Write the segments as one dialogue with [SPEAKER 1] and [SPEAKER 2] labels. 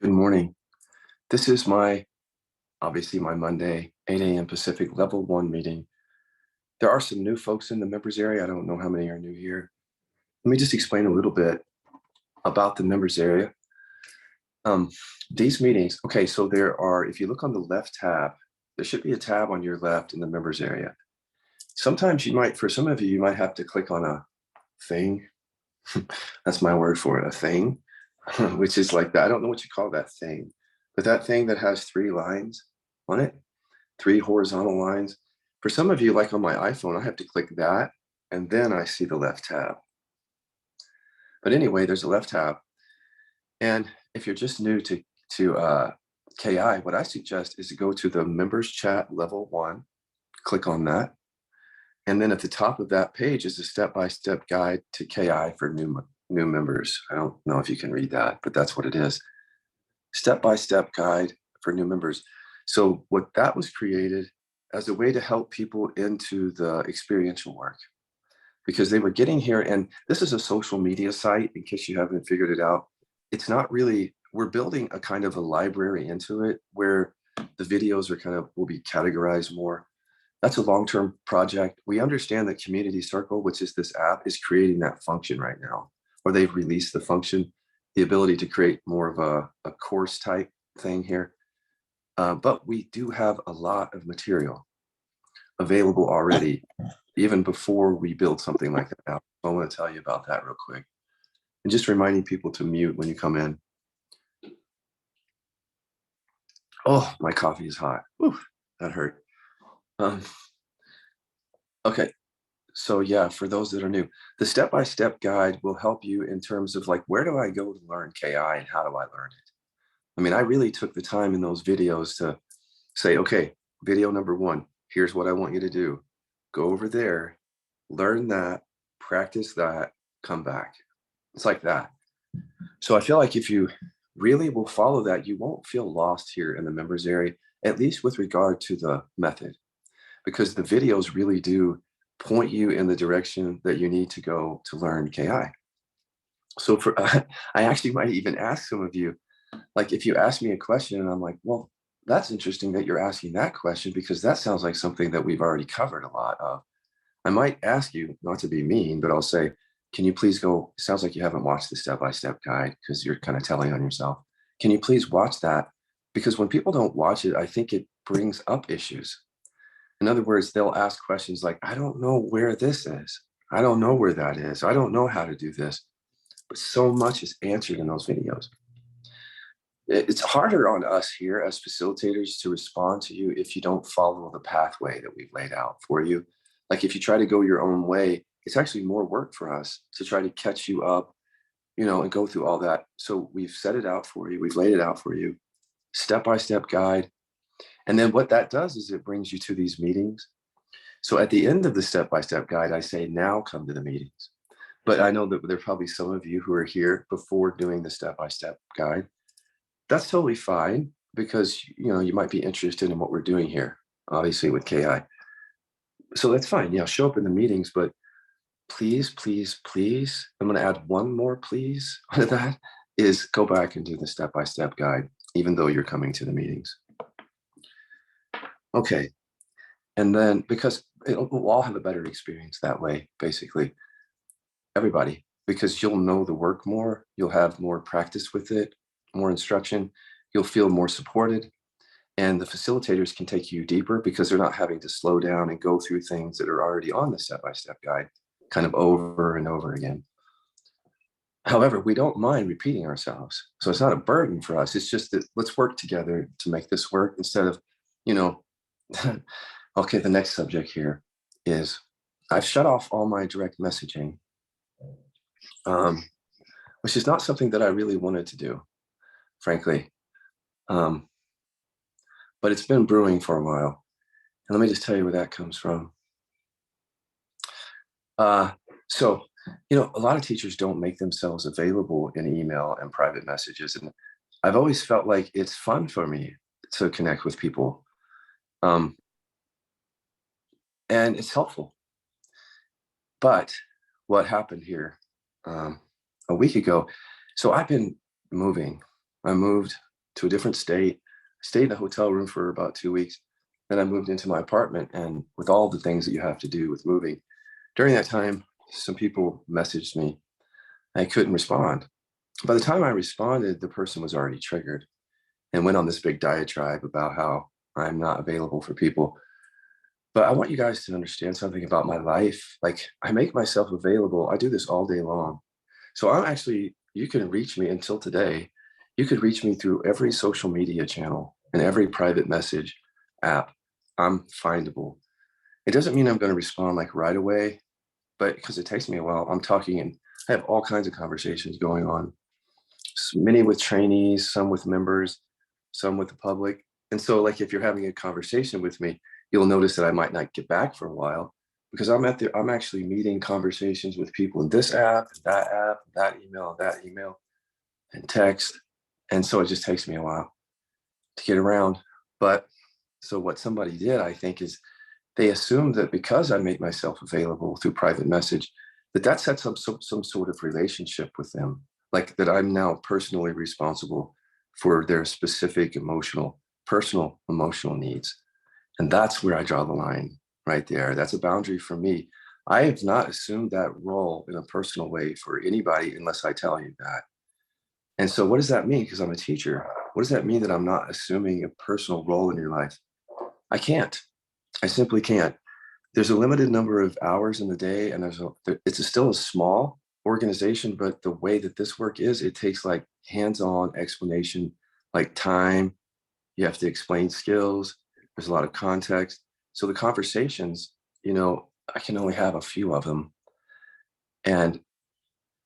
[SPEAKER 1] Good morning. This is obviously my Monday, 8 a.m. Pacific level one meeting. There are some new folks in the members area. I don't know how many are new here. Let me just explain a little bit about the members area. Um, these meetings, okay, so if you look on the left tab, there should be a tab on your left in the members area. Sometimes for some of you, you might have to click on a thing. That's my word for it, a thing, which is like that. I don't know what you call that thing, but that thing that has three lines on it, three horizontal lines. For some of you, like on my iPhone, I have to click that and then I see the left tab. But anyway, there's a left tab. And if you're just new to KI, what I suggest is to go to the members chat level one, click on that. And then at the top of that page is a step-by-step guide to KI for new members. I don't know if you can read that, but that's what it is. Step-by-step guide for new members. So what that was created as a way to help people into the experiential work, because they were getting here, and this is a social media site, in case you haven't figured it out. It's not really, we're building a kind of a library into it where the videos will be categorized more. That's a long-term project. We understand that Community Circle, which is this app, is creating that function right now, or they've released the function, the ability to create more of a course type thing here. But we do have a lot of material available already, even before we build something like that out. So I want to tell you about that real quick. And just reminding people to mute when you come in. Oh, my coffee is hot. Whew, that hurt. Okay, so yeah, for those that are new, the step-by-step guide will help you in terms of like, where do I go to learn KI and how do I learn it? I mean, I really took the time in those videos to say, okay, video number one, here's what I want you to do. Go over there, learn that, practice that, come back. It's like that. So I feel like if you really will follow that, you won't feel lost here in the members area, at least with regard to the method, because the videos really do point you in the direction that you need to go to learn KI. So I actually might even ask some of you, like if you ask me a question and I'm like, well, that's interesting that you're asking that question because that sounds like something that we've already covered a lot of. I might ask you, not to be mean, but I'll say, can you please go, it sounds like you haven't watched the step-by-step guide because you're kind of telling on yourself. Can you please watch that? Because when people don't watch it, I think it brings up issues. In other words, they'll ask questions like, I don't know where this is. I don't know where that is. I don't know how to do this. But so much is answered in those videos. It's harder on us here as facilitators to respond to you if you don't follow the pathway that we've laid out for you. Like if you try to go your own way, it's actually more work for us to try to catch you up, and go through all that. So we've set it out for you. We've laid it out for you, step-by-step guide. And then what that does is it brings you to these meetings. So at the end of the step-by-step guide, I say, now come to the meetings. But I know that there are probably some of you who are here before doing the step-by-step guide. That's totally fine because you might be interested in what we're doing here, obviously with KI. So that's fine. Show up in the meetings, but please, please, please, I'm going to add one more please to that, is go back and do the step-by-step guide, even though you're coming to the meetings. Okay. And then because we'll all have a better experience that way, basically, everybody, because you'll know the work more, you'll have more practice with it, more instruction, you'll feel more supported, and the facilitators can take you deeper because they're not having to slow down and go through things that are already on the step-by-step guide kind of over and over again. However, we don't mind repeating ourselves. So it's not a burden for us. It's just that let's work together to make this work instead of, okay, the next subject here is I've shut off all my direct messaging, which is not something that I really wanted to do, frankly. But it's been brewing for a while. And let me just tell you where that comes from. So, a lot of teachers don't make themselves available in email and private messages. And I've always felt like it's fun for me to connect with people. And it's helpful. But what happened here a week ago, so I've been moving. I moved to a different state, stayed in a hotel room for about 2 weeks. Then I moved into my apartment, and with all the things that you have to do with moving, during that time, some people messaged me. I couldn't respond. By the time I responded, the person was already triggered and went on this big diatribe about how I'm not available for people. But I want you guys to understand something about my life. Like, I make myself available. I do this all day long. So I'm actually, you can reach me until today. You could reach me through every social media channel and every private message app. I'm findable. It doesn't mean I'm going to respond like right away, but because it takes me a while, I'm talking and I have all kinds of conversations going on, many with trainees, some with members, some with the public. And so, like, if you're having a conversation with me, you'll notice that I might not get back for a while because I'm actually meeting conversations with people in this app, that email, and text. And so it just takes me a while to get around. But so what somebody did, I think, is they assumed that because I make myself available through private message, that sets up some sort of relationship with them, like that I'm now personally responsible for their specific personal emotional needs. And that's where I draw the line right there. That's a boundary for me. I have not assumed that role in a personal way for anybody unless I tell you that. And so what does that mean? Because I'm a teacher. What does that mean that I'm not assuming a personal role in your life? I can't. I simply can't. There's a limited number of hours in the day, and it's still a small organization, but the way that this work is, it takes like hands-on explanation, like time. You have to explain skills. There's a lot of context. So the conversations, I can only have a few of them, and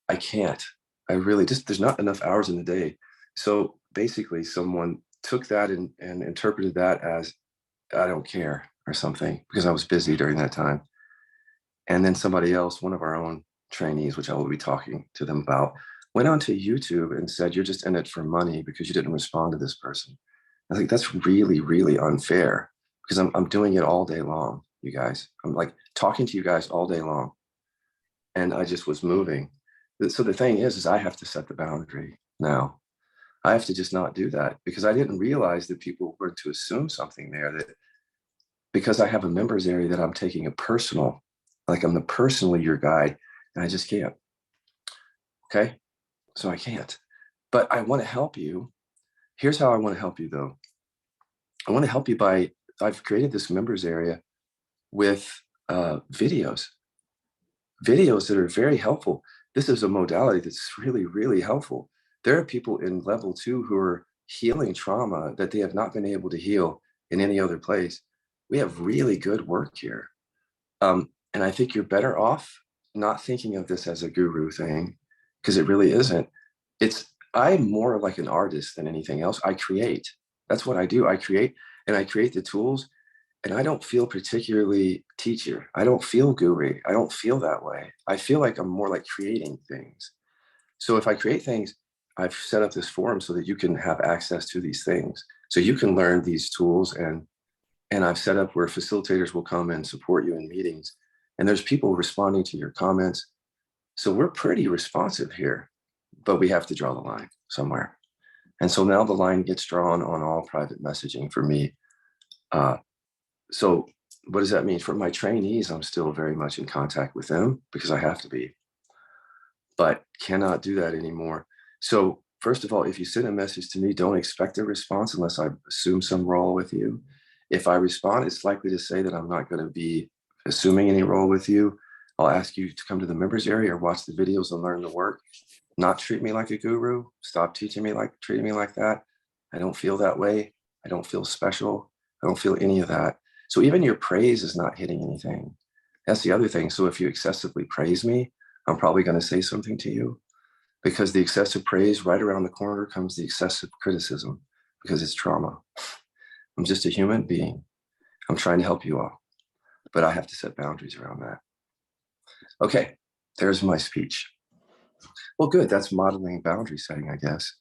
[SPEAKER 1] I can't. I really just there's not enough hours in the day. So basically, someone took that and interpreted that as I don't care or something because I was busy during that time. And then somebody else, one of our own trainees, which I will be talking to them about, went onto YouTube and said, "You're just in it for money because you didn't respond to this person." I think that's really, really unfair because I'm doing it all day long, you guys. I'm like talking to you guys all day long. And I just was moving. So the thing is I have to set the boundary now. I have to just not do that because I didn't realize that people were to assume something there that because I have a members area that I'm taking a personal, like I'm the personally your guide, and I just can't. Okay. So I can't. But I want to help you. Here's how I want to help you though. I want to help you by I've created this members area with videos, videos that are very helpful. This is a modality that's really, really helpful. There are people in level 2 who are healing trauma that they have not been able to heal in any other place. We have really good work here. And I think you're better off not thinking of this as a guru thing because it really isn't. I'm more like an artist than anything else. I create. That's what I do. I create and I create the tools, and I don't feel particularly teacher. I don't feel guru. I don't feel that way. I feel like I'm more like creating things. So if I create things, I've set up this forum so that you can have access to these things. So you can learn these tools, and I've set up where facilitators will come and support you in meetings. And there's people responding to your comments. So we're pretty responsive here, but we have to draw the line somewhere. And so now the line gets drawn on all private messaging for me. So what does that mean? For my trainees, I'm still very much in contact with them because I have to be, but cannot do that anymore. So first of all, if you send a message to me, don't expect a response unless I assume some role with you. If I respond, it's likely to say that I'm not going to be assuming any role with you. I'll ask you to come to the members area or watch the videos and learn the work. Not treat me like a guru. Stop treating me like that. I don't feel that way. I don't feel special. I don't feel any of that. So even your praise is not hitting anything. That's the other thing. So if you excessively praise me, I'm probably going to say something to you because the excessive praise right around the corner comes the excessive criticism because it's trauma. I'm just a human being. I'm trying to help you all, but I have to set boundaries around that. Okay, there's my speech. Well, good. That's modeling boundary setting, I guess.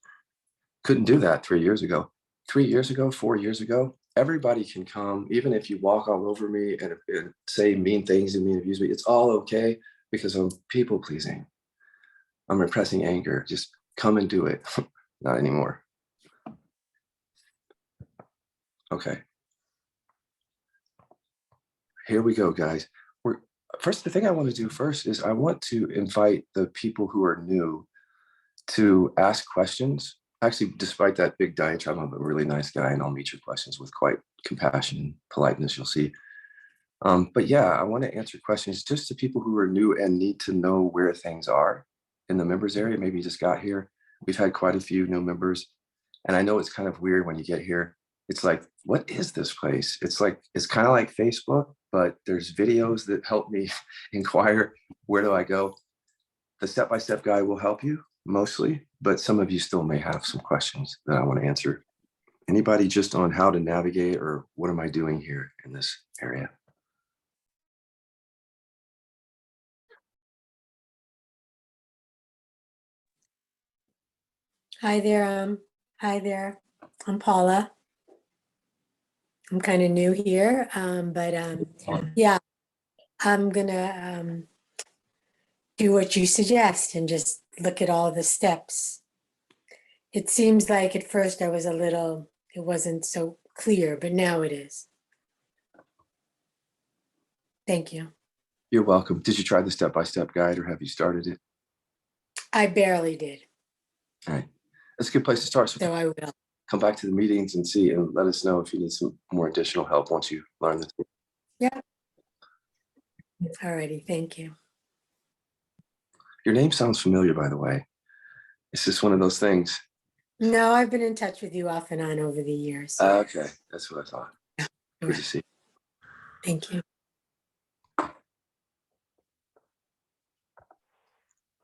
[SPEAKER 1] Couldn't do that 3 years ago. 3 years ago, 4 years ago, everybody can come, even if you walk all over me and say mean things to me and abuse me, it's all okay because I'm people pleasing. I'm repressing anger. Just come and do it. Not anymore. Okay. Here we go, guys. The thing I want to do first is I want to invite the people who are new to ask questions. Actually, despite that big diatribe, I'm a really nice guy, and I'll meet your questions with quite compassion and politeness, you'll see. But yeah, I want to answer questions just to people who are new and need to know where things are in the members area. Maybe you just got here. We've had quite a few new members. And I know it's kind of weird when you get here. It's like, what is this place? It's kind of like Facebook, but there's videos that help me inquire, where do I go? The step-by-step guide will help you mostly, but some of you still may have some questions that I want to answer. Anybody just on how to navigate or what am I doing here in this area?
[SPEAKER 2] Hi there. I'm Paula. I'm kind of new here, but yeah, I'm gonna do what you suggest and just look at all the steps. It seems like at first it wasn't so clear, but now it is. Thank you.
[SPEAKER 1] You're welcome. Did you try the step-by-step guide or have you started it?
[SPEAKER 2] I barely did,
[SPEAKER 1] All right. That's a good place to start. So
[SPEAKER 2] so I will.
[SPEAKER 1] come back to the meetings and see, and let us know if you need some more additional help once you learn this.
[SPEAKER 2] Yeah. Alrighty, thank you.
[SPEAKER 1] Your name sounds familiar, by the way. It's just one of those things.
[SPEAKER 2] No, I've been in touch with you off and on over the years.
[SPEAKER 1] Okay, that's what I thought. Good to see.
[SPEAKER 2] Thank you.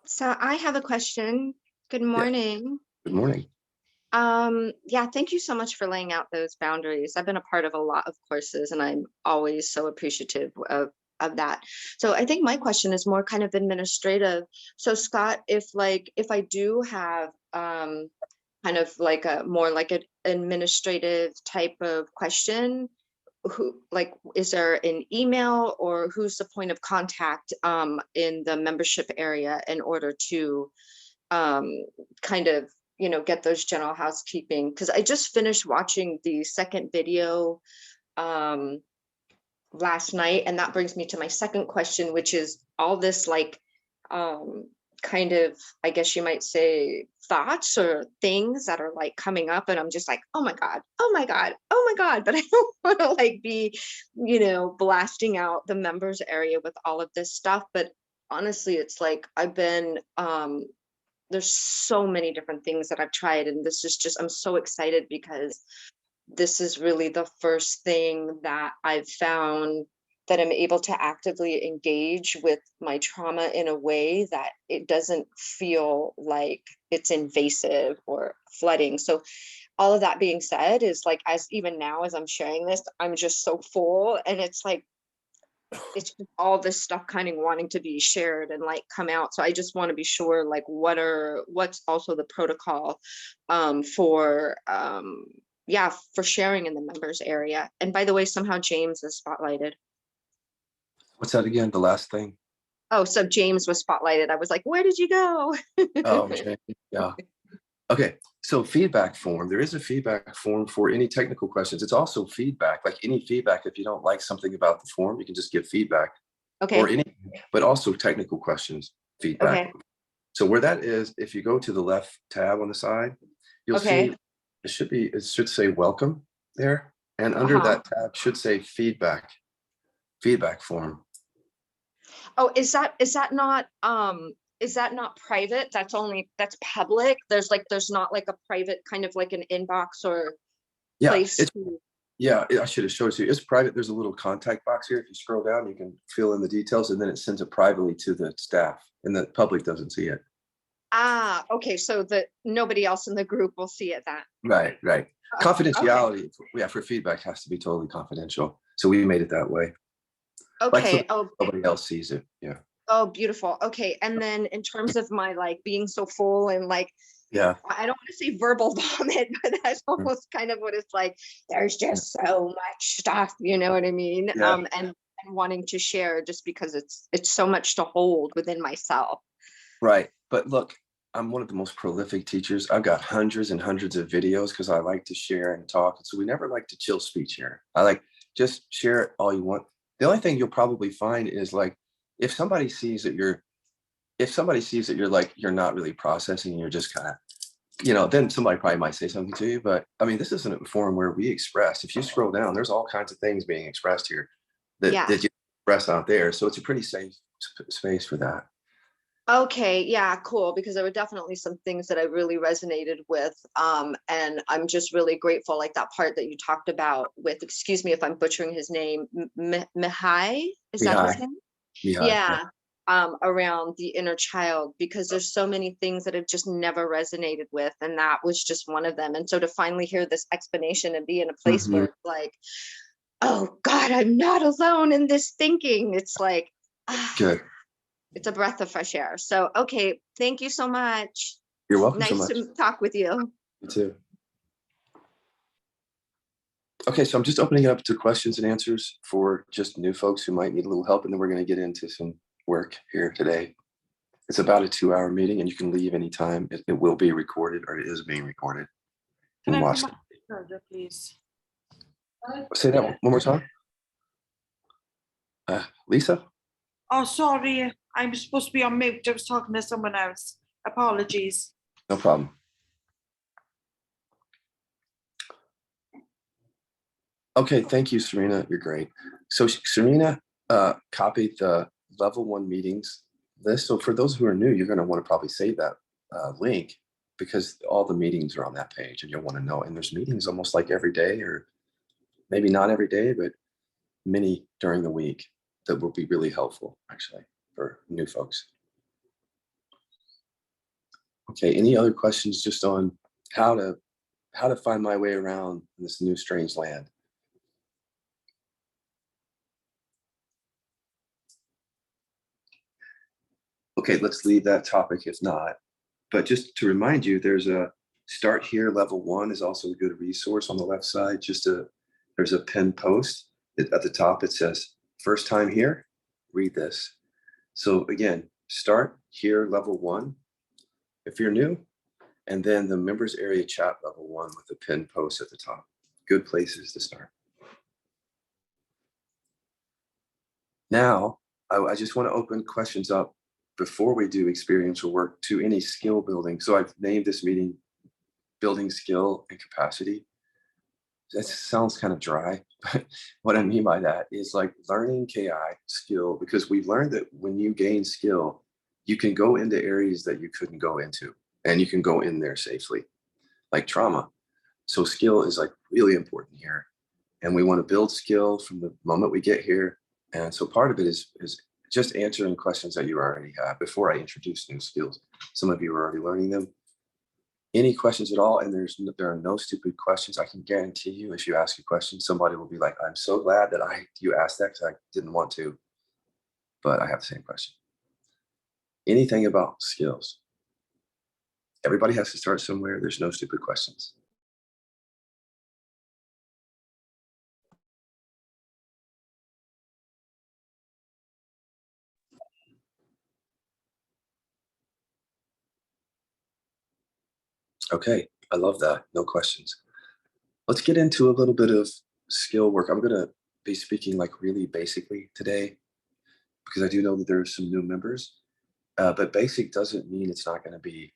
[SPEAKER 3] So I have a question. Good morning.
[SPEAKER 1] Good morning.
[SPEAKER 3] Yeah, thank you so much for laying out those boundaries. I've been a part of a lot of courses and I'm always so appreciative of that. So I think my question is more kind of administrative. So Scott, if I do have kind of like a more like an administrative type of question, is there an email or who's the point of contact in the membership area in order to kind of get those general housekeeping? Because I just finished watching the second video last night, and that brings me to my second question, which is all this kind of, I guess you might say, thoughts or things that are like coming up, and I'm just like, oh my god, oh my god, oh my god, but I don't want to like be blasting out the members area with all of this stuff. But honestly, it's like I've been there's so many different things that I've tried, and this is just, I'm so excited because this is really the first thing that I've found that I'm able to actively engage with my trauma in a way that it doesn't feel like it's invasive or flooding. So all of that being said is like, as even now, as I'm sharing this, I'm just so full, and it's like, it's just all this stuff kind of wanting to be shared and like come out. So I just want to be sure, like, what's also the protocol for sharing in the members area. And by the way, somehow James is spotlighted.
[SPEAKER 1] What's that again? The last thing?
[SPEAKER 3] Oh, so James was spotlighted. I was like, where did you go?
[SPEAKER 1] Oh, yeah. Okay, so feedback form. There is a feedback form for any technical questions. It's also feedback, like any feedback. If you don't like something about the form, you can just give feedback.
[SPEAKER 3] Okay.
[SPEAKER 1] Or any, but also technical questions, feedback.
[SPEAKER 3] Okay.
[SPEAKER 1] So where that is, if you go to the left tab on the side, you'll see it should say welcome there. And under that tab should say feedback form.
[SPEAKER 3] Oh, is that not private? That's public? There's not like a private kind of like an inbox or place?
[SPEAKER 1] Yeah, I should have showed it to you. It's private. There's a little contact box here. If you scroll down, you can fill in the details, and then it sends it privately to the staff, and the public doesn't see it.
[SPEAKER 3] Ah, okay. So that nobody else in the group will see it then.
[SPEAKER 1] Right. Confidentiality, for feedback has to be totally confidential. So we made it that way.
[SPEAKER 3] Okay.
[SPEAKER 1] Nobody else sees it. Yeah.
[SPEAKER 3] Oh, beautiful. Okay. And then in terms of my like being so full and like,
[SPEAKER 1] yeah,
[SPEAKER 3] I don't want to say verbal vomit, but that's almost kind of what it's like. There's just so much stuff, you know what I mean?
[SPEAKER 1] Yeah.
[SPEAKER 3] And wanting to share just because it's so much to hold within myself.
[SPEAKER 1] Right. But look, I'm one of the most prolific teachers. I've got hundreds and hundreds of videos because I like to share and talk. And so we never like to chill speech here. I like just share it all you want. The only thing you'll probably find is like if somebody sees that you're like you're not really processing, you're just kind of, then somebody probably might say something to you. But I mean, this isn't a forum where we express. If you scroll down, there's all kinds of things being expressed here
[SPEAKER 3] Yeah.
[SPEAKER 1] that you express out there. So it's a pretty safe space for that.
[SPEAKER 3] Okay, yeah, cool. Because there were definitely some things that I really resonated with. And I'm just really grateful, like that part that you talked about with, excuse me if I'm butchering his name, Mihai, is that his
[SPEAKER 1] Mihai.
[SPEAKER 3] name?
[SPEAKER 1] Mihai,
[SPEAKER 3] Yeah. Around the inner child, because there's so many things that I've just never resonated with, and that was just one of them. And so to finally hear this explanation and be in a place where it's like, oh God, I'm not alone in this thinking. It's like,
[SPEAKER 1] Good.
[SPEAKER 3] it's a breath of fresh air. So, okay, thank you so much.
[SPEAKER 1] You're welcome so
[SPEAKER 3] Nice
[SPEAKER 1] much.
[SPEAKER 3] to talk with you.
[SPEAKER 1] You too. Okay, so I'm just opening it up to questions and answers for just new folks who might need a little help, and then we're going to get into some work here today. It's about a 2-hour meeting, and you can leave anytime. It will be recorded, or it is being recorded.
[SPEAKER 4] Can
[SPEAKER 1] And
[SPEAKER 4] I
[SPEAKER 1] watch
[SPEAKER 4] come
[SPEAKER 1] it.
[SPEAKER 4] up further, please?
[SPEAKER 1] Say that one more time. Lisa?
[SPEAKER 4] Oh, sorry. I'm supposed to be on mute. I was talking to someone else. Apologies.
[SPEAKER 1] No problem. Okay, thank you, Serena. You're great. So Serena copied the level 1 meetings list. So for those who are new, you're going to want to probably save that link because all the meetings are on that page and you'll want to know. And there's meetings almost like every day, or maybe not every day, but many during the week that will be really helpful actually for new folks. Okay, any other questions just on how to find my way around this new strange land? Okay, let's leave that topic if not. But just to remind you, there's a Start Here level 1 is also a good resource on the left side. There's a pinned post at the top. It says, first time here, read this. So again, Start Here level 1 if you're new, and then the members area chat level 1 with the pinned post at the top. Good places to start. Now, I just want to open questions up before we do experiential work to any skill building. So I've named this meeting Building Skill and Capacity. That sounds kind of dry, but what I mean by that is like learning KI skill, because we've learned that when you gain skill, you can go into areas that you couldn't go into, and you can go in there safely, like trauma. So skill is like really important here. And we want to build skill from the moment we get here. And so part of it is just answering questions that you already have before I introduce new skills. Some of you are already learning them. Any questions at all? And there are no stupid questions. I can guarantee you, if you ask a question, somebody will be like, I'm so glad that you asked that because I didn't want to, but I have the same question. Anything about skills? Everybody has to start somewhere. There's no stupid questions. Okay, I love that. No questions. Let's get into a little bit of skill work. I'm going to be speaking like really basically today because I do know that there are some new members, but basic doesn't mean it's not going to be,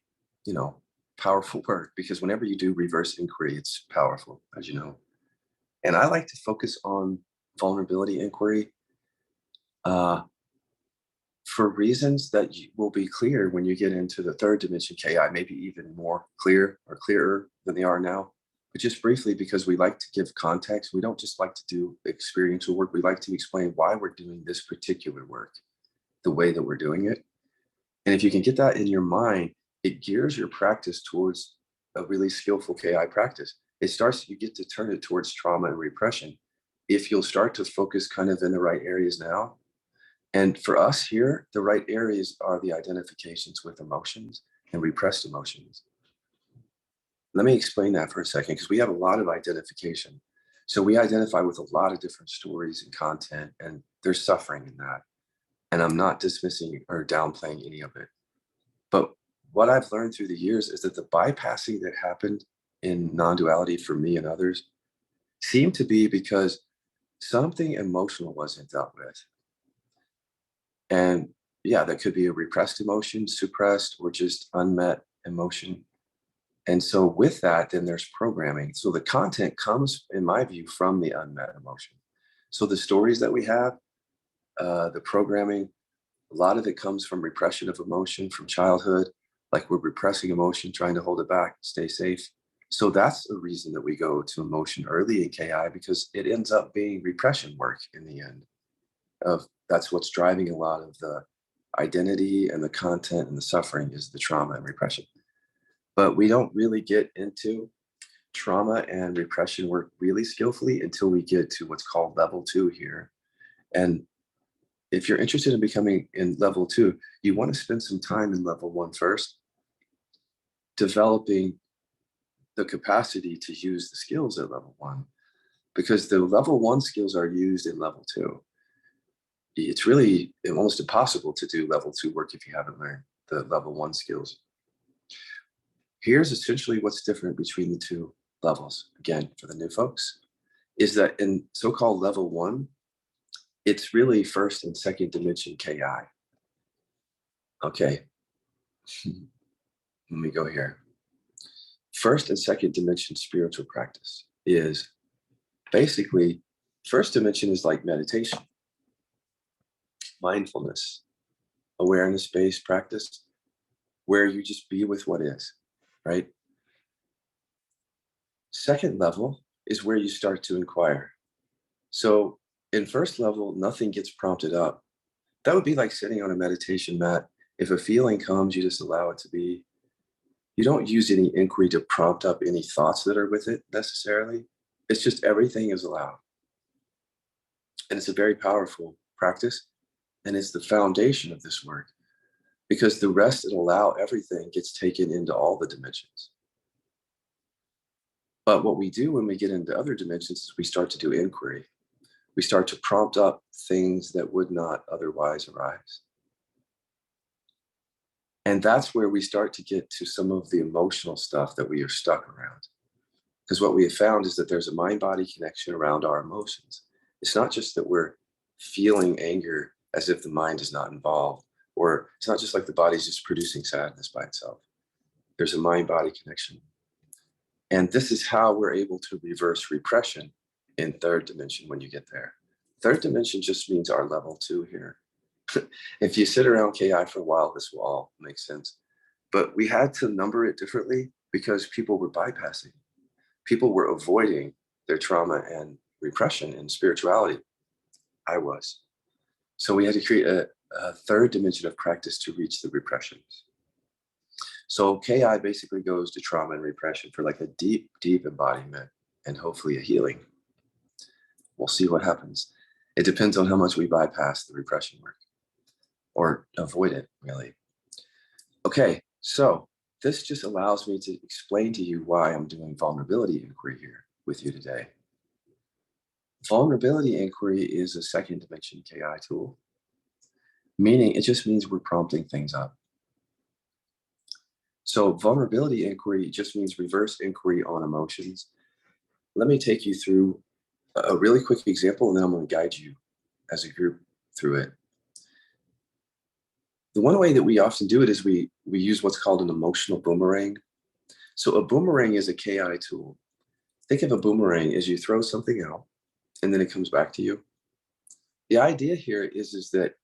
[SPEAKER 1] powerful work, because whenever you do reverse inquiry, it's powerful, as you know. And I like to focus on vulnerability inquiry for reasons that will be clear when you get into the 3rd dimension KI, maybe even more clear or clearer than they are now. But just briefly, because we like to give context, we don't just like to do experiential work. We like to explain why we're doing this particular work the way that we're doing it. And if you can get that in your mind, it gears your practice towards a really skillful KI practice. You get to turn it towards trauma and repression if you'll start to focus kind of in the right areas now. And for us here, the right areas are the identifications with emotions and repressed emotions. Let me explain that for a second, because we have a lot of identification. So we identify with a lot of different stories and content, and there's suffering in that. And I'm not dismissing or downplaying any of it. But what I've learned through the years is that the bypassing that happened in non-duality for me and others seemed to be because something emotional wasn't dealt with. And yeah, that could be a repressed emotion, suppressed, or just unmet emotion. And so with that, then there's programming. So the content comes, in my view, from the unmet emotion. So the stories that we have, the programming, a lot of it comes from repression of emotion from childhood, like we're repressing emotion, trying to hold it back, stay safe. So that's the reason that we go to emotion early in KI, because it ends up being repression work in the end. That's what's driving a lot of the identity and the content and the suffering is the trauma and repression. But we don't really get into trauma and repression work really skillfully until we get to what's called level 2 here. And if you're interested in becoming in level 2, you want to spend some time in level 1 first, developing the capacity to use the skills at level 1, because the level 1 skills are used in level 2. It's really almost impossible to do level 2 work if you haven't learned the level 1 skills. Here's essentially what's different between the two levels. Again, for the new folks, is that in so-called level 1, it's really first and second dimension KI. Okay, let me go here. First and second dimension spiritual practice is basically, first dimension is like meditation, mindfulness, awareness-based practice, where you just be with what is, right? Second level is where you start to inquire. So in first level, nothing gets prompted up. That would be like sitting on a meditation mat. If a feeling comes, you just allow it to be. You don't use any inquiry to prompt up any thoughts that are with it necessarily. It's just everything is allowed. And it's a very powerful practice. And it's the foundation of this work, because the rest that allow everything gets taken into all the dimensions. But what we do when we get into other dimensions is we start to do inquiry. We start to prompt up things that would not otherwise arise. And that's where we start to get to some of the emotional stuff that we are stuck around. Because what we have found is that there's a mind-body connection around our emotions. It's not just that we're feeling anger as if the mind is not involved, or it's not just like the body's just producing sadness by itself. There's a mind-body connection. And this is how we're able to reverse repression in third dimension when you get there. Third dimension just means our level 2 here. If you sit around KI for a while, this will all make sense. But we had to number it differently because people were bypassing. People were avoiding their trauma and repression in spirituality. I was. So we had to create a third dimension of practice to reach the repressions. So KI basically goes to trauma and repression for like a deep, deep embodiment and hopefully a healing. We'll see what happens. It depends on how much we bypass the repression work or avoid it, really. Okay, so this just allows me to explain to you why I'm doing vulnerability inquiry here with you today. Vulnerability inquiry is a second dimension KI tool, meaning it just means we're prompting things up. So vulnerability inquiry just means reverse inquiry on emotions. Let me take you through a really quick example, and then I'm going to guide you as a group through it. The one way that we often do it is we use what's called an emotional boomerang. So a boomerang is a KI tool. Think of a boomerang as you throw something out and then it comes back to you. The idea here is that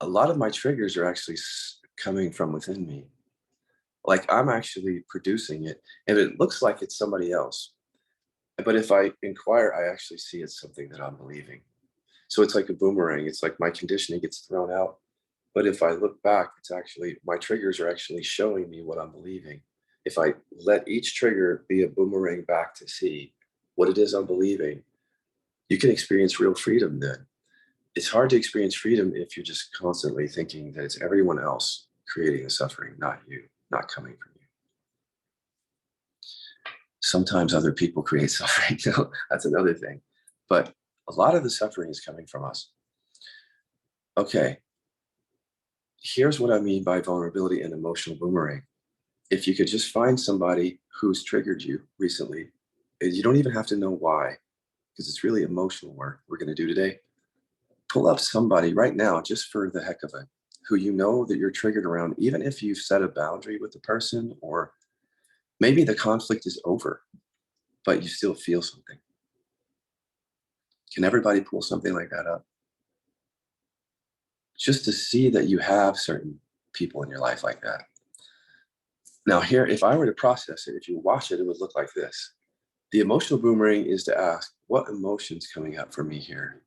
[SPEAKER 1] a lot of my triggers are actually coming from within me. Like I'm actually producing it and it looks like it's somebody else. But if I inquire, I actually see it's something that I'm believing. So it's like a boomerang. It's like my conditioning gets thrown out. But if I look back, it's actually, my triggers are actually showing me what I'm believing. If I let each trigger be a boomerang back to see what it is I'm believing, you can experience real freedom then. It's hard to experience freedom if you're just constantly thinking that it's everyone else creating the suffering, not you, not coming from you. Sometimes other people create suffering. That's another thing. But a lot of the suffering is coming from us. Okay. here's what I mean by vulnerability and emotional boomerang. If you could just find somebody who's triggered you recently, and you don't even have to know why, because it's really emotional work we're going to do today. Pull up somebody right now, just for the heck of it, who you know that you're triggered around, even if you've set a boundary with the person, or maybe the conflict is over, but you still feel something. Can everybody pull something like that up? Just to see that you have certain people in your life like that. Now, here, if I were to process it, if you watch it, it would look like this. The emotional boomerang is to ask, what emotion's coming up for me here?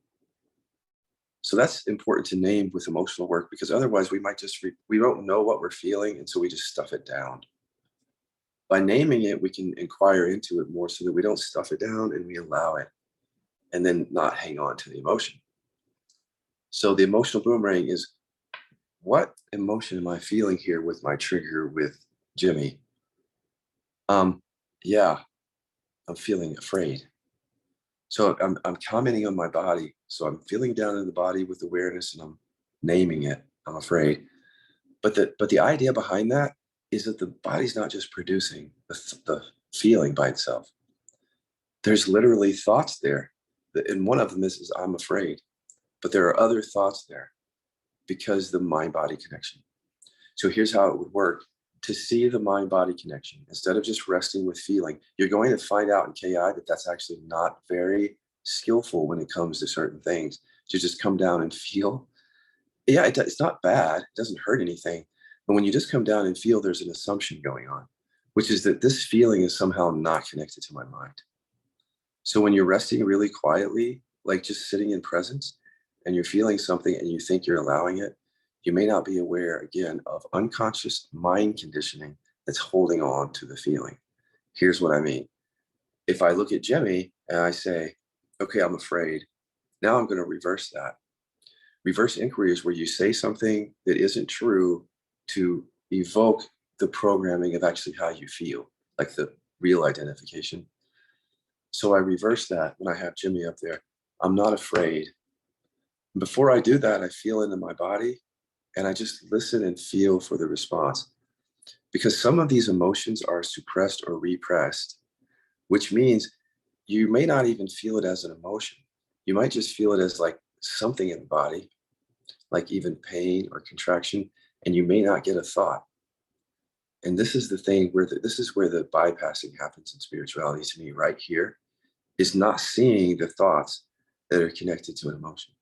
[SPEAKER 1] So that's important to name with emotional work, because otherwise we might just, we don't know what we're feeling, and so we just stuff it down. By naming it, we can inquire into it more so that we don't stuff it down and we allow it, and then not hang on to the emotion. So the emotional boomerang is, what emotion am I feeling here with my trigger with Jimmy? Yeah, I'm feeling afraid. So I'm commenting on my body. So I'm feeling down in the body with awareness, and I'm naming it. I'm afraid. But the idea behind that is that the body's not just producing the feeling by itself. There's literally thoughts there. And one of them is I'm afraid. But there are other thoughts there because the mind-body connection. So here's how it would work. To see the mind-body connection, instead of just resting with feeling, you're going to find out in KI that that's actually not very skillful when it comes to certain things, to just come down and feel. Yeah, it's not bad. It doesn't hurt anything. But when you just come down and feel, there's an assumption going on, which is that this feeling is somehow not connected to my mind. So when you're resting really quietly, like just sitting in presence, and you're feeling something and you think you're allowing it, you may not be aware, again, of unconscious mind conditioning that's holding on to the feeling. Here's what I mean. If I look at Jimmy and I say, okay, I'm afraid, now I'm going to reverse that. Reverse inquiry is where you say something that isn't true to evoke the programming of actually how you feel, like the real identification. So I reverse that when I have Jimmy up there. I'm not afraid. Before I do that, I feel into my body, and I just listen and feel for the response. Because some of these emotions are suppressed or repressed, which means you may not even feel it as an emotion. You might just feel it as like something in the body, like even pain or contraction, and you may not get a thought. And this is the thing where this is where the bypassing happens in spirituality to me right here, is not seeing the thoughts that are connected to an emotion.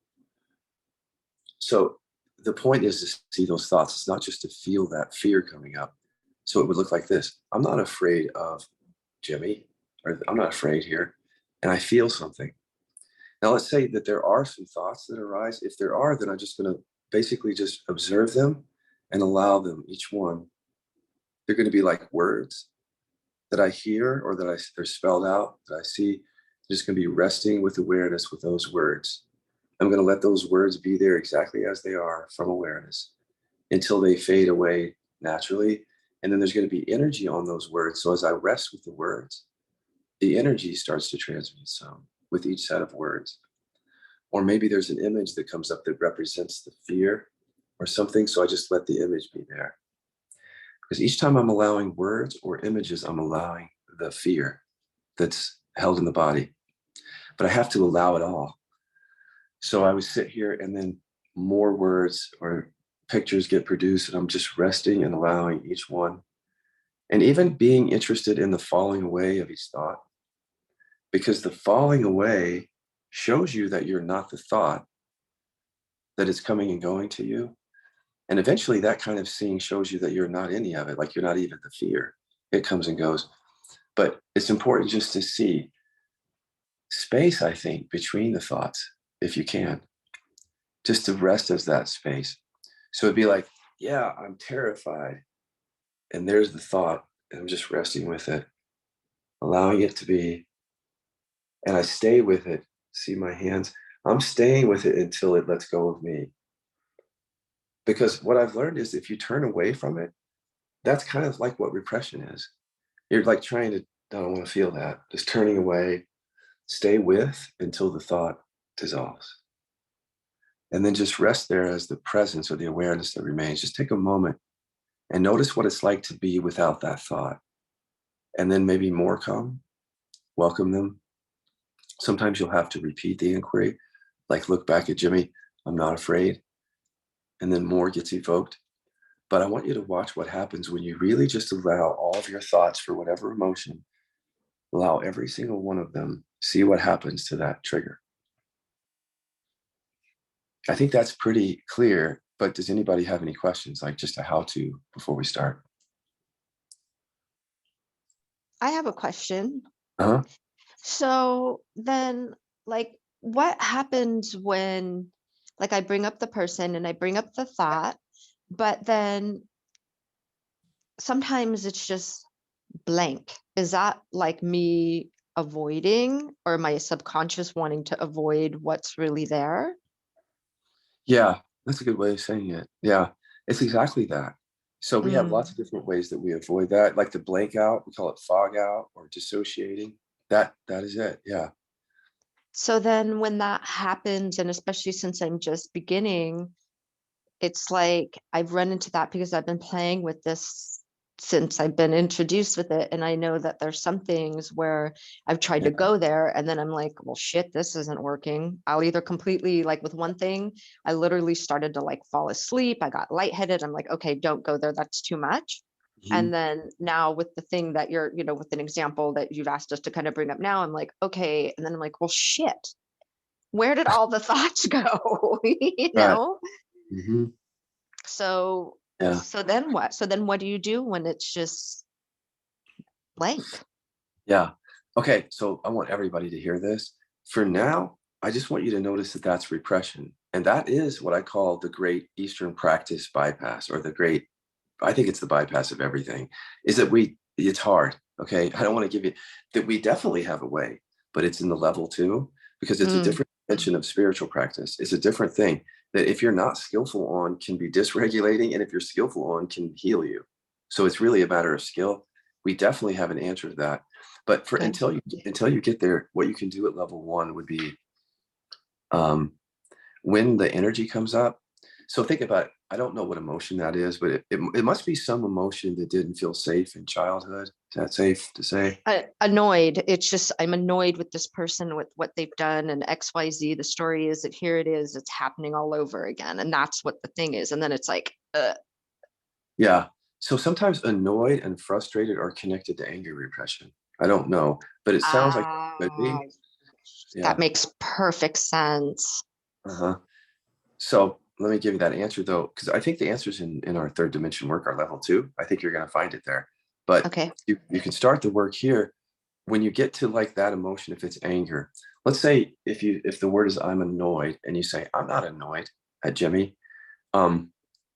[SPEAKER 1] So the point is to see those thoughts. It's not just to feel that fear coming up. So it would look like this. I'm not afraid of Jimmy, or I'm not afraid here, and I feel something. Now let's say that there are some thoughts that arise. If there are, then I'm just going to basically just observe them and allow them, each one. They're going to be like words that I hear, or that they're spelled out, that I see. I'm just going to be resting with awareness with those words. I'm going to let those words be there exactly as they are from awareness until they fade away naturally. And then there's going to be energy on those words. So as I rest with the words, the energy starts to transmute some with each set of words. Or maybe there's an image that comes up that represents the fear or something. So I just let the image be there. Because each time I'm allowing words or images, I'm allowing the fear that's held in the body. But I have to allow it all. So I would sit here, and then more words or pictures get produced, and I'm just resting and allowing each one. And even being interested in the falling away of each thought, because the falling away shows you that you're not the thought, that it's coming and going to you. And eventually that kind of seeing shows you that you're not any of it, like you're not even the fear. It comes and goes. But it's important just to see space, I think, between the thoughts, if you can, just to rest as that space. So it'd be like, yeah, I'm terrified. And there's the thought, and I'm just resting with it, allowing it to be. And I stay with it. See my hands? I'm staying with it until it lets go of me. Because what I've learned is if you turn away from it, that's kind of like what repression is. You're like trying to, I don't want to feel that. Just turning away, stay with until the thought dissolves. And then just rest there as the presence or the awareness that remains. Just take a moment and notice what it's like to be without that thought. And then maybe more come, welcome them. Sometimes you'll have to repeat the inquiry, like look back at Jimmy, I'm not afraid. And then more gets evoked. But I want you to watch what happens when you really just allow all of your thoughts for whatever emotion, allow every single one of them, see what happens to that trigger. I think that's pretty clear, but does anybody have any questions, like just a how-to before we start?
[SPEAKER 3] I have a question.
[SPEAKER 1] Uh-huh.
[SPEAKER 3] So then, like, what happens when, like, I bring up the person and I bring up the thought, but then sometimes it's just blank? Is that like me avoiding, or my subconscious wanting to avoid what's really there?
[SPEAKER 1] Yeah, that's a good way of saying it. Yeah, it's exactly that. So we have lots
[SPEAKER 3] Mm.
[SPEAKER 1] of different ways that we avoid that, like the blank out, we call it fog out or dissociating. That is it. Yeah.
[SPEAKER 3] So then when that happens, and especially since I'm just beginning, it's like I've run into that because I've been playing with this since I've been introduced with it. And I know that there's some things where I've tried to
[SPEAKER 1] Yeah.
[SPEAKER 3] go there and then I'm like, well, shit, this isn't working. I'll either completely, like with one thing, I literally started to like fall asleep. I got lightheaded. I'm like, okay, don't go there. That's too much.
[SPEAKER 1] Mhm.
[SPEAKER 3] And then now with the thing that you're, with an example that you've asked us to kind of bring up now, I'm like, okay. And then I'm like, well, shit, where did all the thoughts go?
[SPEAKER 1] Right. Hmm.
[SPEAKER 3] So
[SPEAKER 1] Yeah.
[SPEAKER 3] so then what? So then what do you do when it's just blank?
[SPEAKER 1] Yeah. Okay. So I want everybody to hear this. For now, I just want you to notice that that's repression. And that is what I call the great Eastern practice bypass, or the great, I think it's the bypass of everything, is that it's hard. Okay. I don't want to give you that we definitely have a way, but it's in the level two, because it's a
[SPEAKER 3] Mm,
[SPEAKER 1] different dimension of spiritual practice. It's a different thing that if you're not skillful on can be dysregulating. And if you're skillful on can heal you. So it's really a matter of skill. We definitely have an answer to that. But for
[SPEAKER 3] good.
[SPEAKER 1] until you get there, what you can do at level one would be um, when the energy comes up. So think about, I don't know what emotion that is, but it must be some emotion that didn't feel safe in childhood. Is that safe to say?
[SPEAKER 3] Annoyed. It's just I'm annoyed with this person, with what they've done, and XYZ. The story is that here it is, it's happening all over again. And that's what the thing is. And then it's like,
[SPEAKER 1] Yeah. So sometimes annoyed and frustrated are connected to anger repression. I don't know, but it sounds like it could
[SPEAKER 3] ah,
[SPEAKER 1] be.
[SPEAKER 3] that
[SPEAKER 1] Yeah.
[SPEAKER 3] makes perfect sense.
[SPEAKER 1] Uh-huh. So let me give you that answer though, because I think the answers in our third dimension work are level two. I think you're going to find it there. But
[SPEAKER 3] Okay.
[SPEAKER 1] you can start the work here when you get to like that emotion. If it's anger, let's say if the word is I'm annoyed, and you say I'm not annoyed at Jimmy. Um,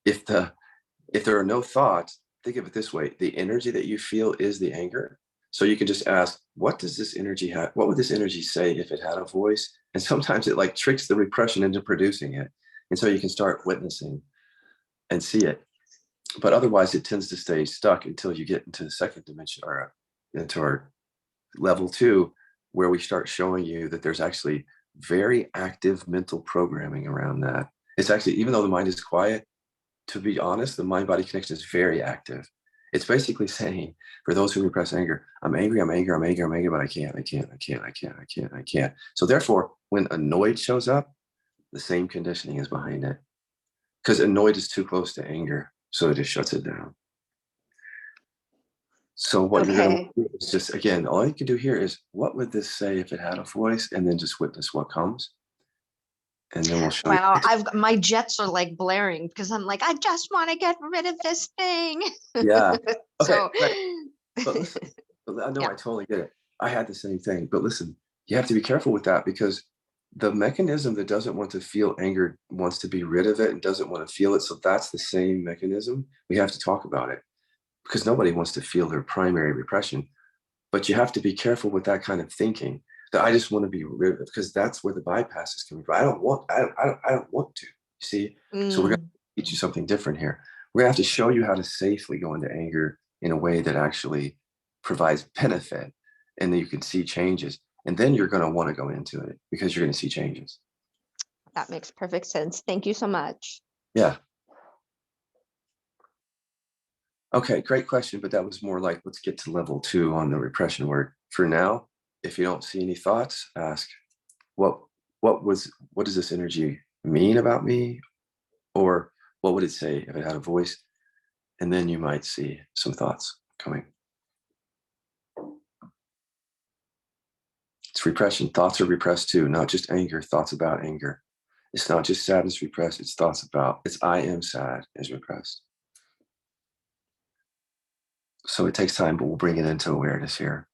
[SPEAKER 1] if there are no thoughts, think of it this way: the energy that you feel is the anger. So you can just ask, what does this energy have? What would this energy say if it had a voice? And sometimes it like tricks the repression into producing it. And so you can start witnessing and see it. But otherwise, it tends to stay stuck until you get into the second dimension, or into our level two, where we start showing you that there's actually very active mental programming around that. It's actually, even though the mind is quiet, to be honest, the mind body connection is very active. It's basically saying, for those who repress anger, I'm angry, I'm angry, I'm angry, I'm angry, but I can't, I can't, I can't, I can't, I can't, I can't. So therefore, when annoyed shows up, the same conditioning is behind it, because annoyed is too close to anger. So it just shuts it down. So what you're going to
[SPEAKER 3] Okay.
[SPEAKER 1] do is just, again, all you can do here is, what would this say if it had a voice? And then just witness what comes. And then we'll show you.
[SPEAKER 3] Wow, my jets are like blaring because I'm like, I just want to get rid of this thing.
[SPEAKER 1] Yeah. Okay.
[SPEAKER 3] So
[SPEAKER 1] Right. But listen, no,
[SPEAKER 3] yeah.
[SPEAKER 1] I totally get it. I had the same thing. But listen, you have to be careful with that, because the mechanism that doesn't want to feel anger wants to be rid of it and doesn't want to feel it. So that's the same mechanism. We have to talk about it, because nobody wants to feel their primary repression. But you have to be careful with that kind of thinking, that I just want to be rid of it, because that's where the bypass is coming from. I don't want to, you see? So we're going
[SPEAKER 3] Mm,
[SPEAKER 1] to teach you something different here. We're going to have to show you how to safely go into anger in a way that actually provides benefit, and then you can see changes. And then you're going to want to go into it because you're going to see changes.
[SPEAKER 3] That makes perfect sense. Thank you so much.
[SPEAKER 1] Yeah. Okay, great question, but that was more like, let's get to level 2 on the repression word. For now, if you don't see any thoughts, ask, what does this energy mean about me? Or what would it say if it had a voice? And then you might see some thoughts coming. It's repression. Thoughts are repressed too, not just anger, thoughts about anger. It's not just sadness repressed, it's thoughts about, it's I am sad is repressed. So it takes time, but we'll bring it into awareness here.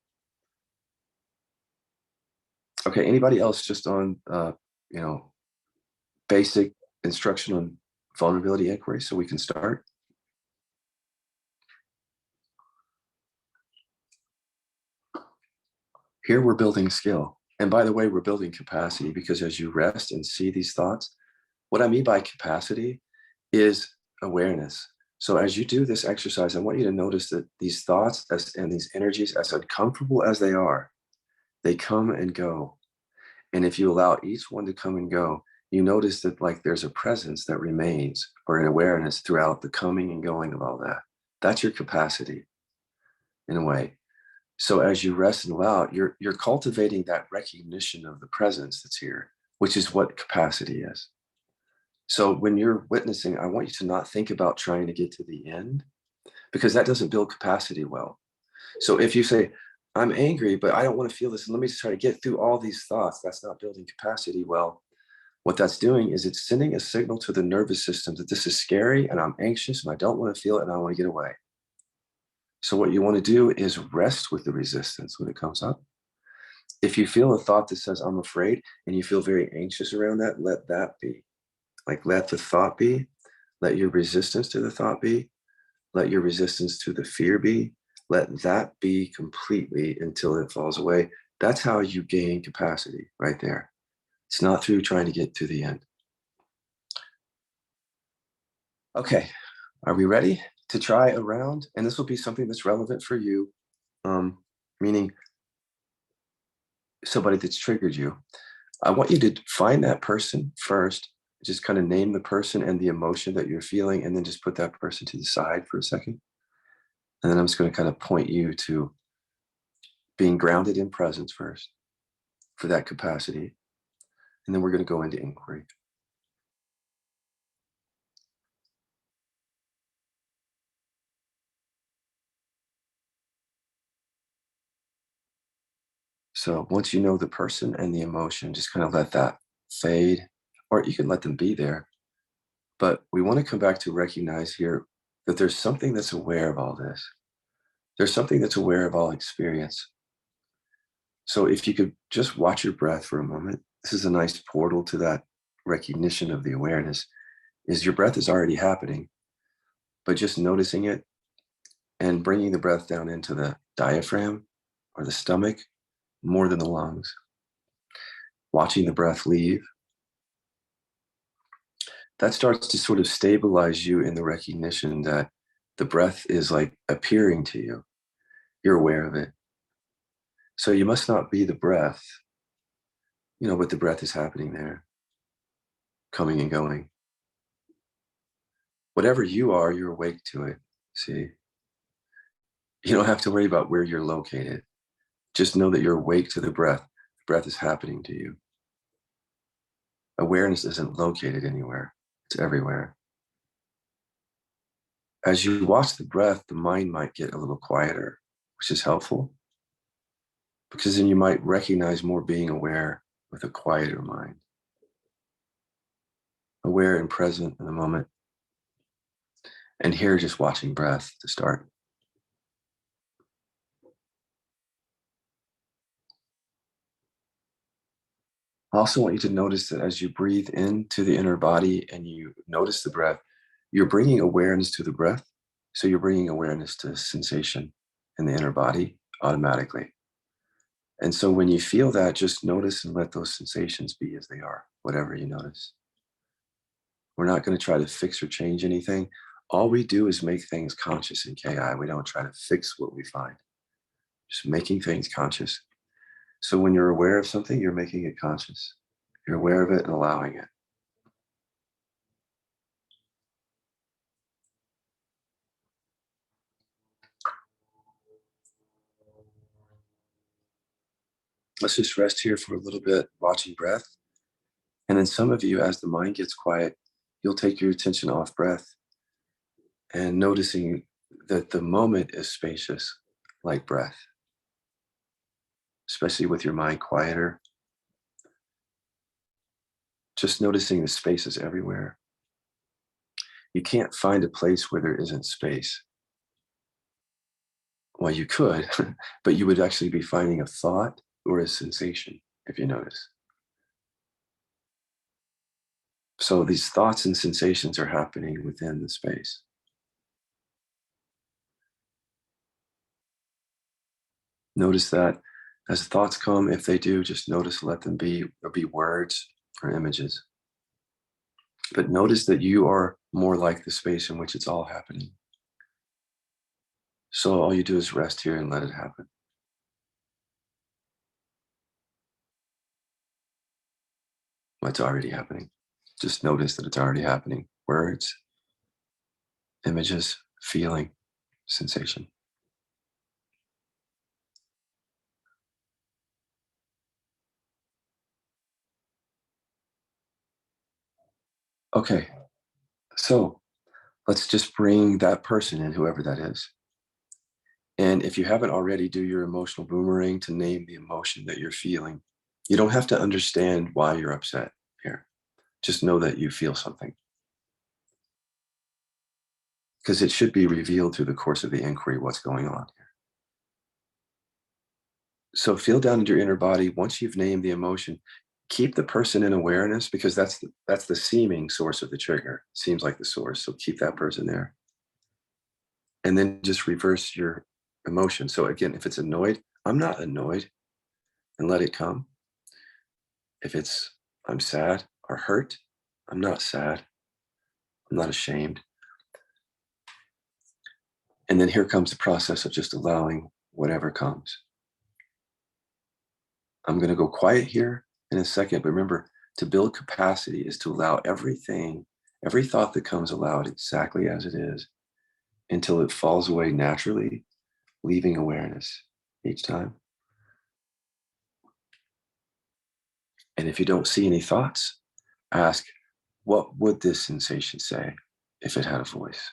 [SPEAKER 1] Okay, anybody else just on, basic instruction on vulnerability inquiry so we can start? Here we're building skill. And by the way, we're building capacity, because as you rest and see these thoughts, what I mean by capacity is awareness. So as you do this exercise, I want you to notice that these thoughts and these energies, as uncomfortable as they are, they come and go. And if you allow each one to come and go, you notice that like there's a presence that remains, or an awareness throughout the coming and going of all that. That's your capacity in a way. So as you rest and allow, you're cultivating that recognition of the presence that's here, which is what capacity is. So when you're witnessing, I want you to not think about trying to get to the end, because that doesn't build capacity well. So if you say, I'm angry, but I don't want to feel this, and let me just try to get through all these thoughts, that's not building capacity well. What that's doing is it's sending a signal to the nervous system that this is scary and I'm anxious and I don't want to feel it and I want to get away. So what you want to do is rest with the resistance when it comes up. If you feel a thought that says, I'm afraid, and you feel very anxious around that, let that be. Like, let the thought be. Let your resistance to the thought be. Let your resistance to the fear be. Let that be completely until it falls away. That's how you gain capacity right there. It's not through trying to get to the end. Okay, are we ready to try a round? And this will be something that's relevant for you, meaning somebody that's triggered you. I want you to find that person first, just kind of name the person and the emotion that you're feeling, and then just put that person to the side for a second. And then I'm just going to kind of point you to being grounded in presence first for that capacity. And then we're going to go into inquiry. So once you know the person and the emotion, just kind of let that fade, or you can let them be there. But we want to come back to recognize here that there's something that's aware of all this. There's something that's aware of all experience. So if you could just watch your breath for a moment, this is a nice portal to that recognition of the awareness, is your breath is already happening, but just noticing it and bringing the breath down into the diaphragm or the stomach more than the lungs. Watching the breath leave. That starts to sort of stabilize you in the recognition that the breath is like appearing to you. You're aware of it. So you must not be the breath, but the breath is happening there, coming and going. Whatever you are, you're awake to it. See, you don't have to worry about where you're located. Just know that you're awake to the breath. The breath is happening to you. Awareness isn't located anywhere. It's everywhere. As you watch the breath, the mind might get a little quieter, which is helpful, because then you might recognize more being aware with a quieter mind. Aware and present in the moment. And here, just watching breath to start. I also want you to notice that as you breathe into the inner body and you notice the breath, you're bringing awareness to the breath. So you're bringing awareness to sensation in the inner body automatically. And so when you feel that, just notice and let those sensations be as they are, whatever you notice. We're not going to try to fix or change anything. All we do is make things conscious in KI. We don't try to fix what we find. Just making things conscious. So when you're aware of something, you're making it conscious. You're aware of it and allowing it. Let's just rest here for a little bit, watching breath. And then some of you, as the mind gets quiet, you'll take your attention off breath and noticing that the moment is spacious like breath, especially with your mind quieter. Just noticing the spaces everywhere. You can't find a place where there isn't space. Well, you could, but you would actually be finding a thought or a sensation, if you notice. So these thoughts and sensations are happening within the space. Notice that as thoughts come, if they do, just notice, let them be. There'll be words or images. But notice that you are more like the space in which it's all happening. So all you do is rest here and let it happen. It's already happening. Just notice that it's already happening. Words, images, feeling, sensation. Okay, so let's just bring that person in, whoever that is. And if you haven't already, do your emotional boomerang to name the emotion that you're feeling. You don't have to understand why you're upset here. Just know that you feel something. Because it should be revealed through the course of the inquiry what's going on here. So feel down into your inner body. Once you've named the emotion, keep the person in awareness, because that's the seeming source of the trigger. Seems like the source. So keep that person there. And then just reverse your emotion. So again, if it's annoyed, I'm not annoyed, and let it come. If it's I'm sad or hurt, I'm not sad. I'm not ashamed. And then here comes the process of just allowing whatever comes. I'm going to go quiet here in a second, but remember, to build capacity is to allow everything, every thought that comes, allowed exactly as it is until it falls away naturally, leaving awareness each time. And if you don't see any thoughts, ask, what would this sensation say if it had a voice?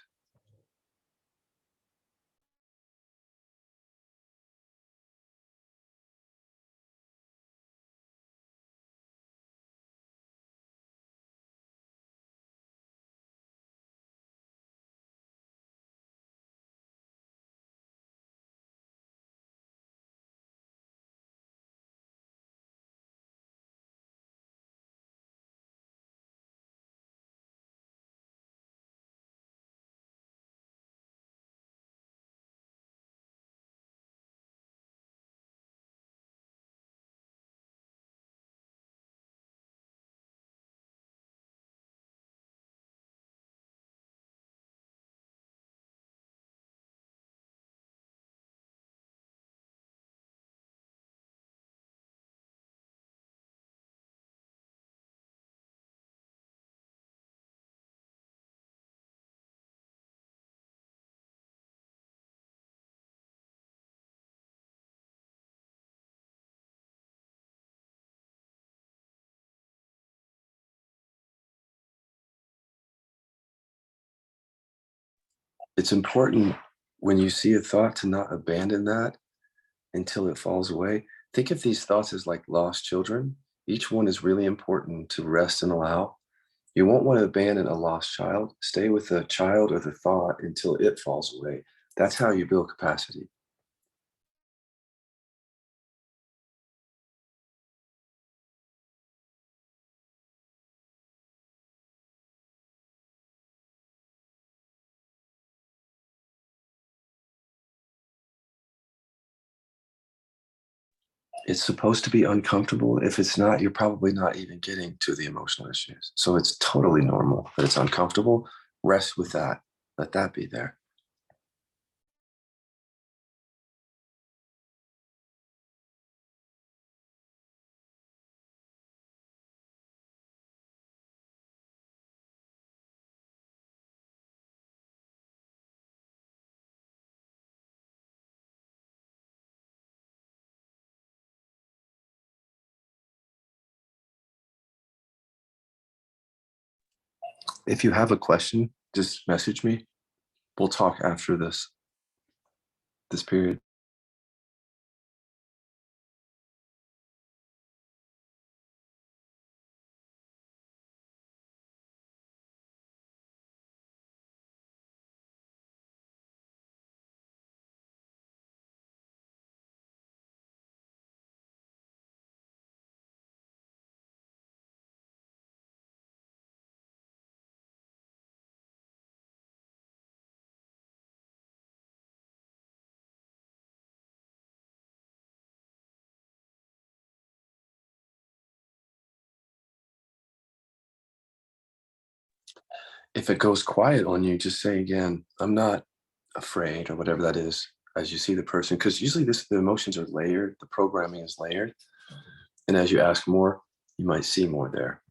[SPEAKER 1] It's important when you see a thought to not abandon that until it falls away. Think of these thoughts as like lost children. Each one is really important to rest and allow. You won't want to abandon a lost child. Stay with the child or the thought until it falls away. That's how you build capacity. It's supposed to be uncomfortable. If it's not, you're probably not even getting to the emotional issues. So it's totally normal that it's uncomfortable. Rest with that. Let that be there. If you have a question, just message me. We'll talk after this period. If it goes quiet on you, just say again, I'm not afraid, or whatever that is, as you see the person, because usually the emotions are layered, the programming is layered. And as you ask more, you might see more there.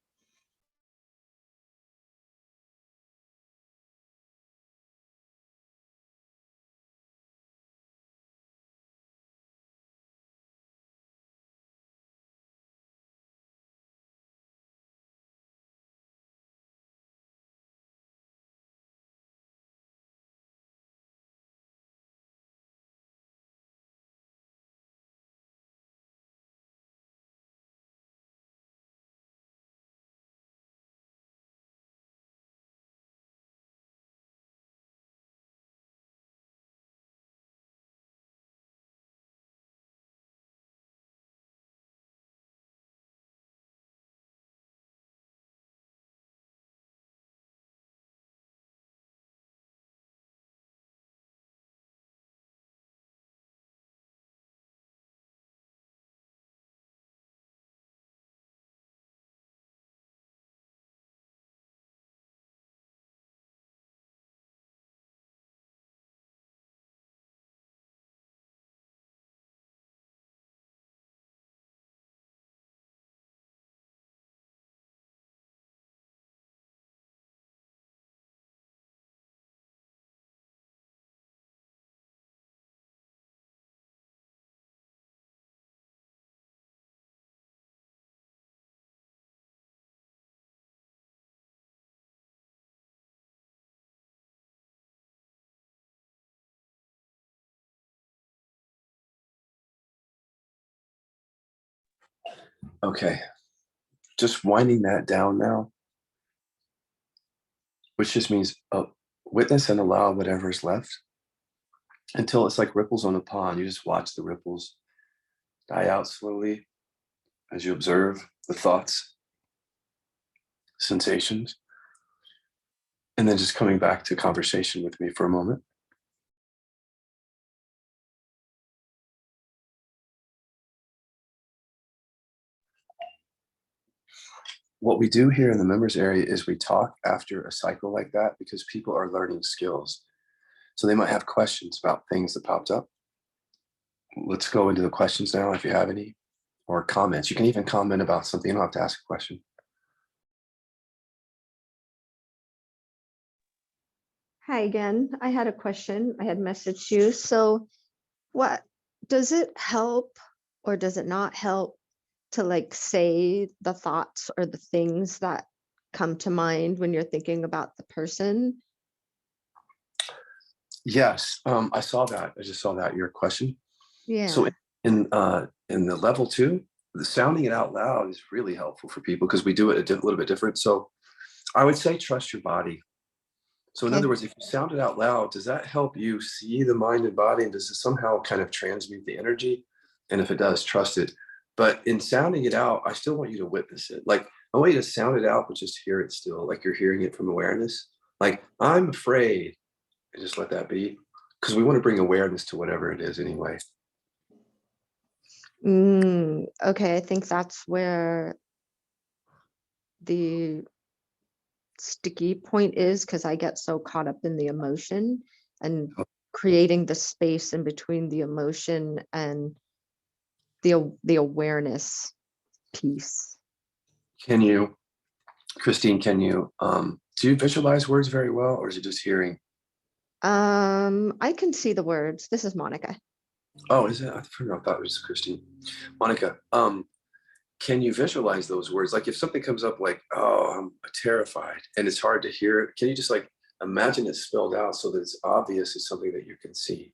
[SPEAKER 1] Okay, just winding that down now, which just means witness and allow whatever's left until it's like ripples on a pond. You just watch the ripples die out slowly as you observe the thoughts, sensations, and then just coming back to conversation with me for a moment. What we do here in the members area is we talk after a cycle like that because people are learning skills. So they might have questions about things that popped up. Let's go into the questions now if you have any, or comments. You can even comment about something. You don't have to ask a question.
[SPEAKER 3] Hi again. I had a question. I had messaged you. So what does it help or does it not help to like say the thoughts or the things that come to mind when you're thinking about the person?
[SPEAKER 1] Yes, I saw that. I just saw that, your question. So
[SPEAKER 3] Yeah.
[SPEAKER 1] in the level 2, the sounding it out loud is really helpful for people because we do it a little bit different. So I would say trust your body. So in
[SPEAKER 3] Okay.
[SPEAKER 1] other words, if you sound it out loud, does that help you see the mind and body? And does it somehow kind of transmute the energy? And if it does, trust it. But in sounding it out, I still want you to witness it. Like I want you to sound it out, but just hear it still, like you're hearing it from awareness. Like I'm afraid, and just let that be. Because we want to bring awareness to whatever it is anyway.
[SPEAKER 3] Okay, I think that's where the sticky point is because I get so caught up in the emotion and creating the space in between the emotion and the awareness piece.
[SPEAKER 1] Can you, Christine, do you visualize words very well, or is it just hearing?
[SPEAKER 3] I can see the words. This is Monica.
[SPEAKER 1] Oh, is it? I forgot, I thought it was Christine. Monica, can you visualize those words? Like if something comes up like, oh, I'm terrified, and it's hard to hear it, can you just like imagine it spelled out so that it's obvious it's something that you can see?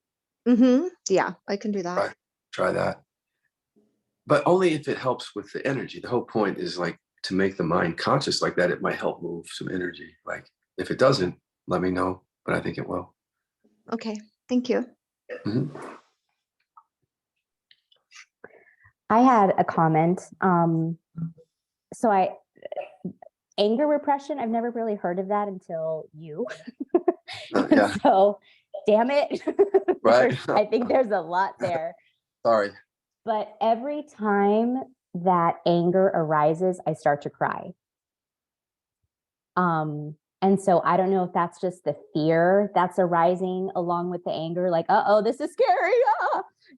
[SPEAKER 3] Yeah, I can do that.
[SPEAKER 1] Right. Try that. But only if it helps with the energy. The whole point is like to make the mind conscious like that. It might help move some energy. Like if it doesn't, let me know, but I think it will.
[SPEAKER 3] Okay, thank you.
[SPEAKER 1] Mhm.
[SPEAKER 5] I had a comment. So anger repression, I've never really heard of that until you.
[SPEAKER 1] Yeah.
[SPEAKER 5] So damn it.
[SPEAKER 1] Right.
[SPEAKER 5] I think there's a lot there.
[SPEAKER 1] Sorry.
[SPEAKER 5] But every time that anger arises, I start to cry. And so I don't know if that's just the fear that's arising along with the anger, like, uh-oh, this is scary,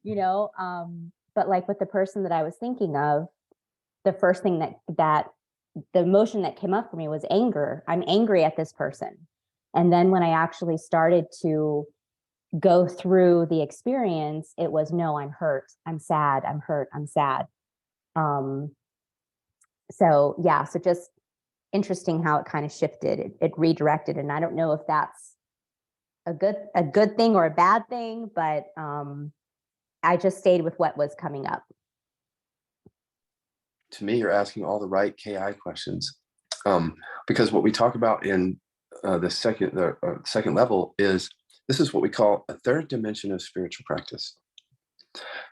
[SPEAKER 5] you know. But like with the person that I was thinking of, the first thing that the emotion that came up for me was anger. I'm angry at this person. And then when I actually started to go through the experience, it was, no, I'm hurt, I'm sad, I'm hurt, I'm sad. So yeah, so just interesting how it kind of shifted, it redirected. And I don't know if that's a good thing or a bad thing, but I just stayed with what was coming up.
[SPEAKER 1] To me, you're asking all the right KI questions. Because what we talk about in the second level is, this is what we call a third dimension of spiritual practice.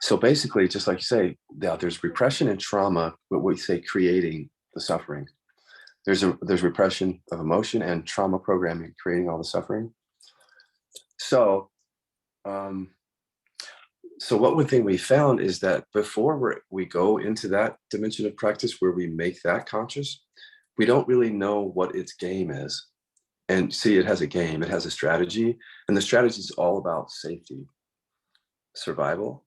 [SPEAKER 1] So basically, just like you say, there's repression and trauma, what we say creating the suffering. There's repression of emotion and trauma programming creating all the suffering. So, what one thing we found is that before we go into that dimension of practice where we make that conscious, we don't really know what its game is. And see, it has a game, it has a strategy, and the strategy is all about safety, survival.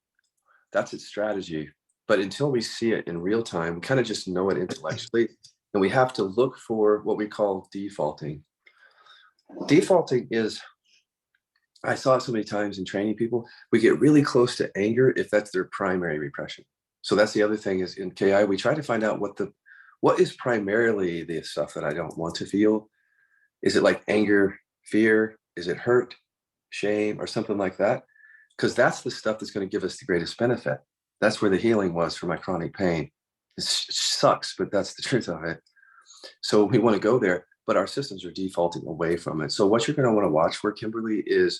[SPEAKER 1] That's its strategy. But until we see it in real time, we kind of just know it intellectually, and we have to look for what we call defaulting. Defaulting is, I saw it so many times in training people, we get really close to anger if that's their primary repression. So that's the other thing is in KI, we try to find out what is primarily the stuff that I don't want to feel. Is it like anger, fear? Is it hurt, shame, or something like that? Because that's the stuff that's going to give us the greatest benefit. That's where the healing was for my chronic pain. It sucks, but that's the truth of it. So we want to go there, but our systems are defaulting away from it. So what you're going to want to watch for, Kimberly, is,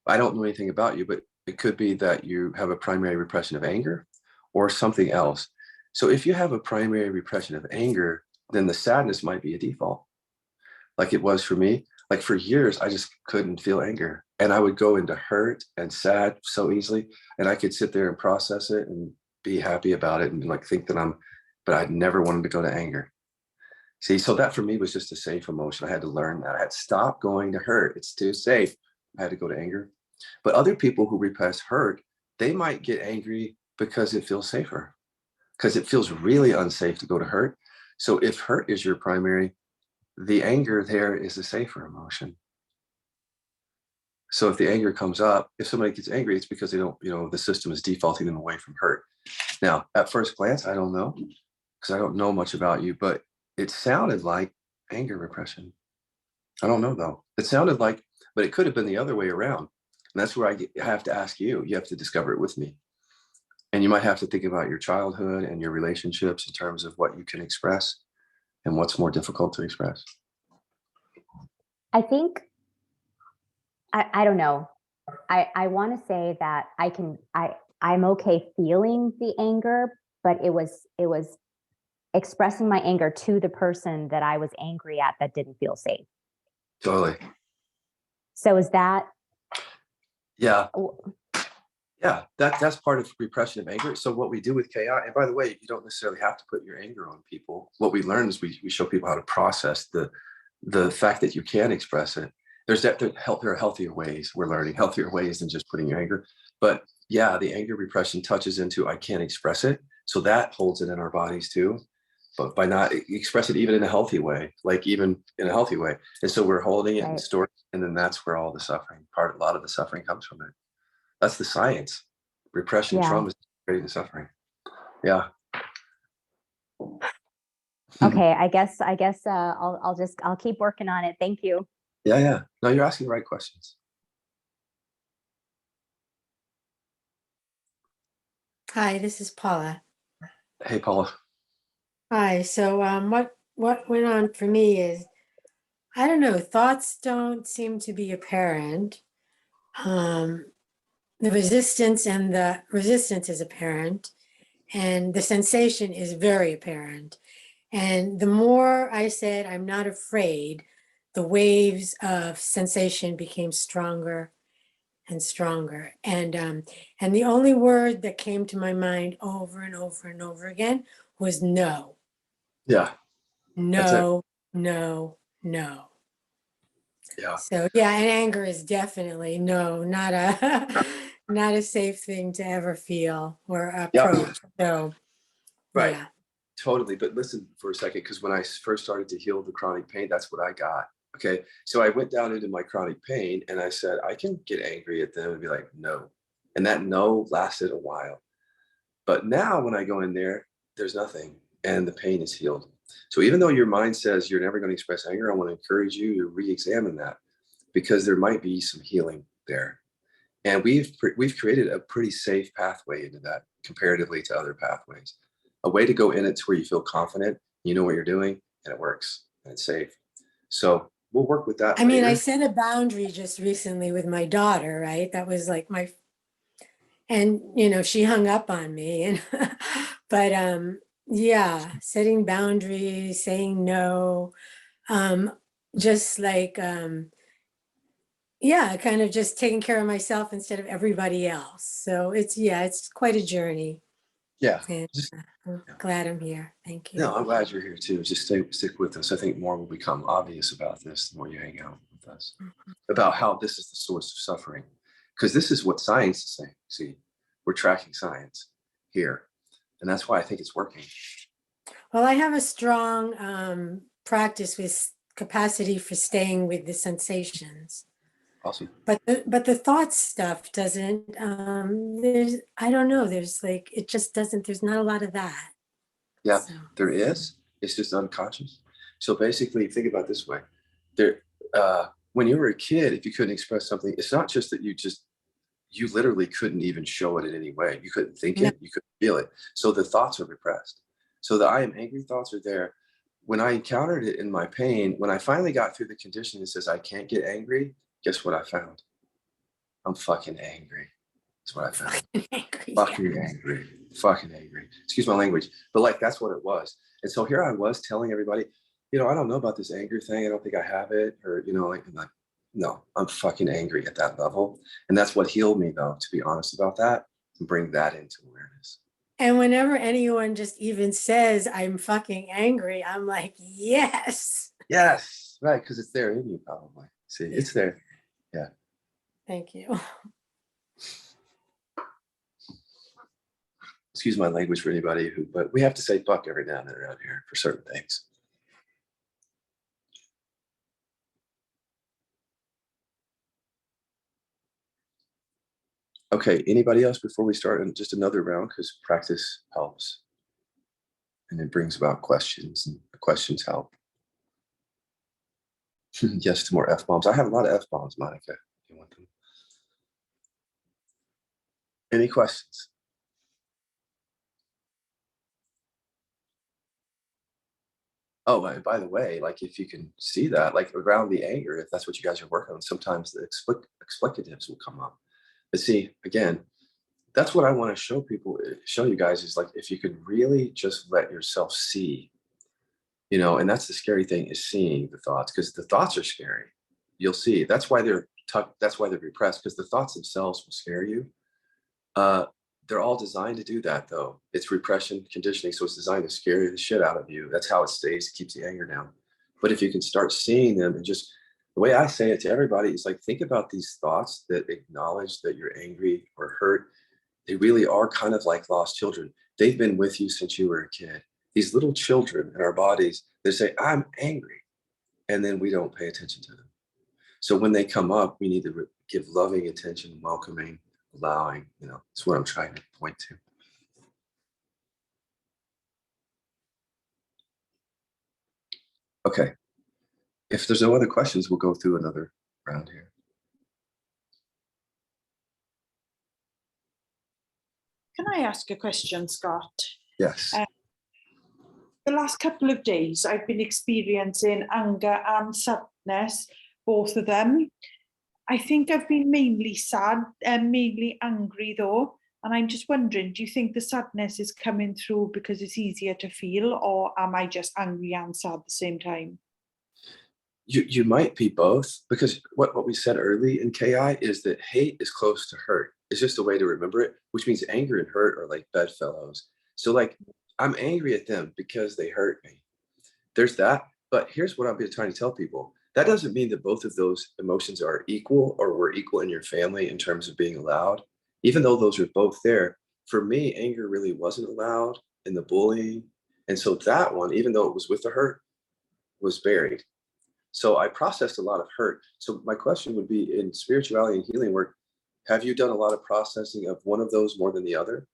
[SPEAKER 1] I don't know anything about you, but it could be that you have a primary repression of anger or something else. So if you have a primary repression of anger, then the sadness might be a default. Like it was for me. Like for years, I just couldn't feel anger. And I would go into hurt and sad so easily. And I could sit there and process it and be happy about it and like think that but I never wanted to go to anger. See, so that for me was just a safe emotion. I had to learn that. I had to stop going to hurt. It's too safe. I had to go to anger. But other people who repress hurt, they might get angry because it feels safer, because it feels really unsafe to go to hurt. So if hurt is your primary, the anger there is a safer emotion. So if the anger comes up, if somebody gets angry, it's because they don't, the system is defaulting them away from hurt. Now, at first glance, I don't know, because I don't know much about you, but it sounded like anger repression. I don't know though. It sounded like, but it could have been the other way around. And that's where I have to ask you. You have to discover it with me. And you might have to think about your childhood and your relationships in terms of what you can express and what's more difficult to express.
[SPEAKER 5] I think, I don't know. I want to say that I'm okay feeling the anger, but it was expressing my anger to the person that I was angry at that didn't feel safe.
[SPEAKER 1] Totally.
[SPEAKER 5] So is that?
[SPEAKER 1] Yeah. Yeah, that's part of repression of anger. So what we do with KI, and by the way, you don't necessarily have to put your anger on people. What we learn is we show people how to process the fact that you can express it. There are healthier ways. We're learning healthier ways than just putting your anger. But yeah, the anger repression touches into I can't express it. So that holds it in our bodies too. But by not express it even in a healthy way, like even in a healthy way. And so we're holding it and storing it, and then that's where all the suffering, a lot of the suffering comes from it. That's the science. Repression, trauma is creating the suffering. Yeah.
[SPEAKER 5] Okay, I guess I'll keep working on it. Thank you.
[SPEAKER 1] Yeah. No, you're asking the right questions.
[SPEAKER 2] Hi, this is Paula.
[SPEAKER 1] Hey, Paula.
[SPEAKER 2] Hi. So, what went on for me is, I don't know, thoughts don't seem to be apparent. Um, the resistance is apparent, and the sensation is very apparent. And the more I said, I'm not afraid, the waves of sensation became stronger and stronger. And the only word that came to my mind over and over and over again was no,
[SPEAKER 1] Yeah, that's it.
[SPEAKER 2] no, no, no.
[SPEAKER 1] Yeah.
[SPEAKER 2] So yeah, and anger is definitely no, not a not a safe thing to ever feel or
[SPEAKER 1] Yeah.
[SPEAKER 2] approach. So
[SPEAKER 1] Right.
[SPEAKER 2] yeah.
[SPEAKER 1] Totally. But listen for a second, because when I first started to heal the chronic pain, that's what I got. Okay. So I went down into my chronic pain and I said, I can get angry at them and be like, no. And that no lasted a while. But now when I go in there, there's nothing and the pain is healed. So even though your mind says you're never going to express anger, I want to encourage you to re-examine that, because there might be some healing there. And we've created a pretty safe pathway into that comparatively to other pathways. A way to go in it to where you feel confident, you know what you're doing, and it works and it's safe. So we'll work with that
[SPEAKER 2] I mean, I
[SPEAKER 1] later.
[SPEAKER 2] set a boundary just recently with my daughter, right? That was like and she hung up on me and but yeah, setting boundaries, saying no, um just like yeah, kind of just taking care of myself instead of everybody else. So it's quite a journey,
[SPEAKER 1] Yeah.
[SPEAKER 2] and
[SPEAKER 1] Just,
[SPEAKER 2] I'm
[SPEAKER 1] yeah.
[SPEAKER 2] glad I'm here. Thank you.
[SPEAKER 1] No, I'm glad you're here too. Just stick with us. I think more will become obvious about this the more you hang out with us, about how this is the source of suffering. Because this is what science is saying. See, we're tracking science here. And that's why I think it's working.
[SPEAKER 2] Well, I have a strong practice with capacity for staying with the sensations.
[SPEAKER 1] Awesome.
[SPEAKER 2] But the thought stuff doesn't, there's, I don't know, there's like, it just doesn't, there's not a lot of that.
[SPEAKER 1] Yeah,
[SPEAKER 2] So,
[SPEAKER 1] there is. It's just unconscious. So basically, think about it this way. There, when you were a kid, if you couldn't express something, it's not just that you literally couldn't even show it in any way. You couldn't think
[SPEAKER 2] no,
[SPEAKER 1] it, you couldn't feel it. So the thoughts are repressed. So the I am angry thoughts are there. When I encountered it in my pain, when I finally got through the condition that says I can't get angry, guess what I found? I'm fucking angry. That's what I found.
[SPEAKER 2] angry, yeah.
[SPEAKER 1] Fucking angry. Excuse my language, but like that's what it was. And so here I was telling everybody, I don't know about this anger thing. I don't think I have it, or like, no, I'm fucking angry at that level, and that's what healed me, though. To be honest about that, and bring that into awareness.
[SPEAKER 2] And whenever anyone just even says I'm fucking angry, I'm like, yes.
[SPEAKER 1] Yes, right, because it's there in you, probably. See,
[SPEAKER 2] Yeah.
[SPEAKER 1] it's there. Yeah.
[SPEAKER 2] Thank you.
[SPEAKER 1] Excuse my language for anybody but we have to say fuck every now and then around here for certain things. Okay, anybody else before we start in just another round, because practice helps and it brings about questions and the questions help. Yes to more F-bombs. I have a lot of F-bombs, Monica. If you want them. Any questions? Oh, by the way, like if you can see that, like around the anger, if that's what you guys are working on, sometimes the explicatives will come up. But see, again, that's what I want to show people, show you guys is like if you could really just let yourself see, and that's the scary thing is seeing the thoughts, because the thoughts are scary. You'll see. That's why they're repressed, because the thoughts themselves will scare you. Uh, they're all designed to do that, though. It's repression conditioning, so it's designed to scare the shit out of you. That's how it stays, keeps the anger down. But if you can start seeing them and just the way I say it to everybody is like, think about these thoughts that acknowledge that you're angry or hurt. They really are kind of like lost children. They've been with you since you were a kid. These little children in our bodies, they say, I'm angry. And then we don't pay attention to them. So when they come up, we need to give loving attention, welcoming, allowing, that's what I'm trying to point to. Okay. If there's no other questions, we'll go through another round here.
[SPEAKER 4] Can I ask a question, Scott?
[SPEAKER 1] Yes.
[SPEAKER 4] The last couple of days, I've been experiencing anger and sadness, both of them. I think I've been mainly sad and mainly angry though. And I'm just wondering, do you think the sadness is coming through because it's easier to feel, or am I just angry and sad at the same time?
[SPEAKER 1] You might be both, because what we said early in KI is that hate is close to hurt. It's just a way to remember it, which means anger and hurt are like bedfellows. So like, I'm angry at them because they hurt me. There's that. But here's what I've been trying to tell people. That doesn't mean that both of those emotions are equal or were equal in your family in terms of being allowed. Even though those are both there, for me, anger really wasn't allowed in the bullying. And so that one, even though it was with the hurt, was buried. So I processed a lot of hurt. So my question would be, in spirituality and healing work, have you done a lot of processing of one of those more than the other?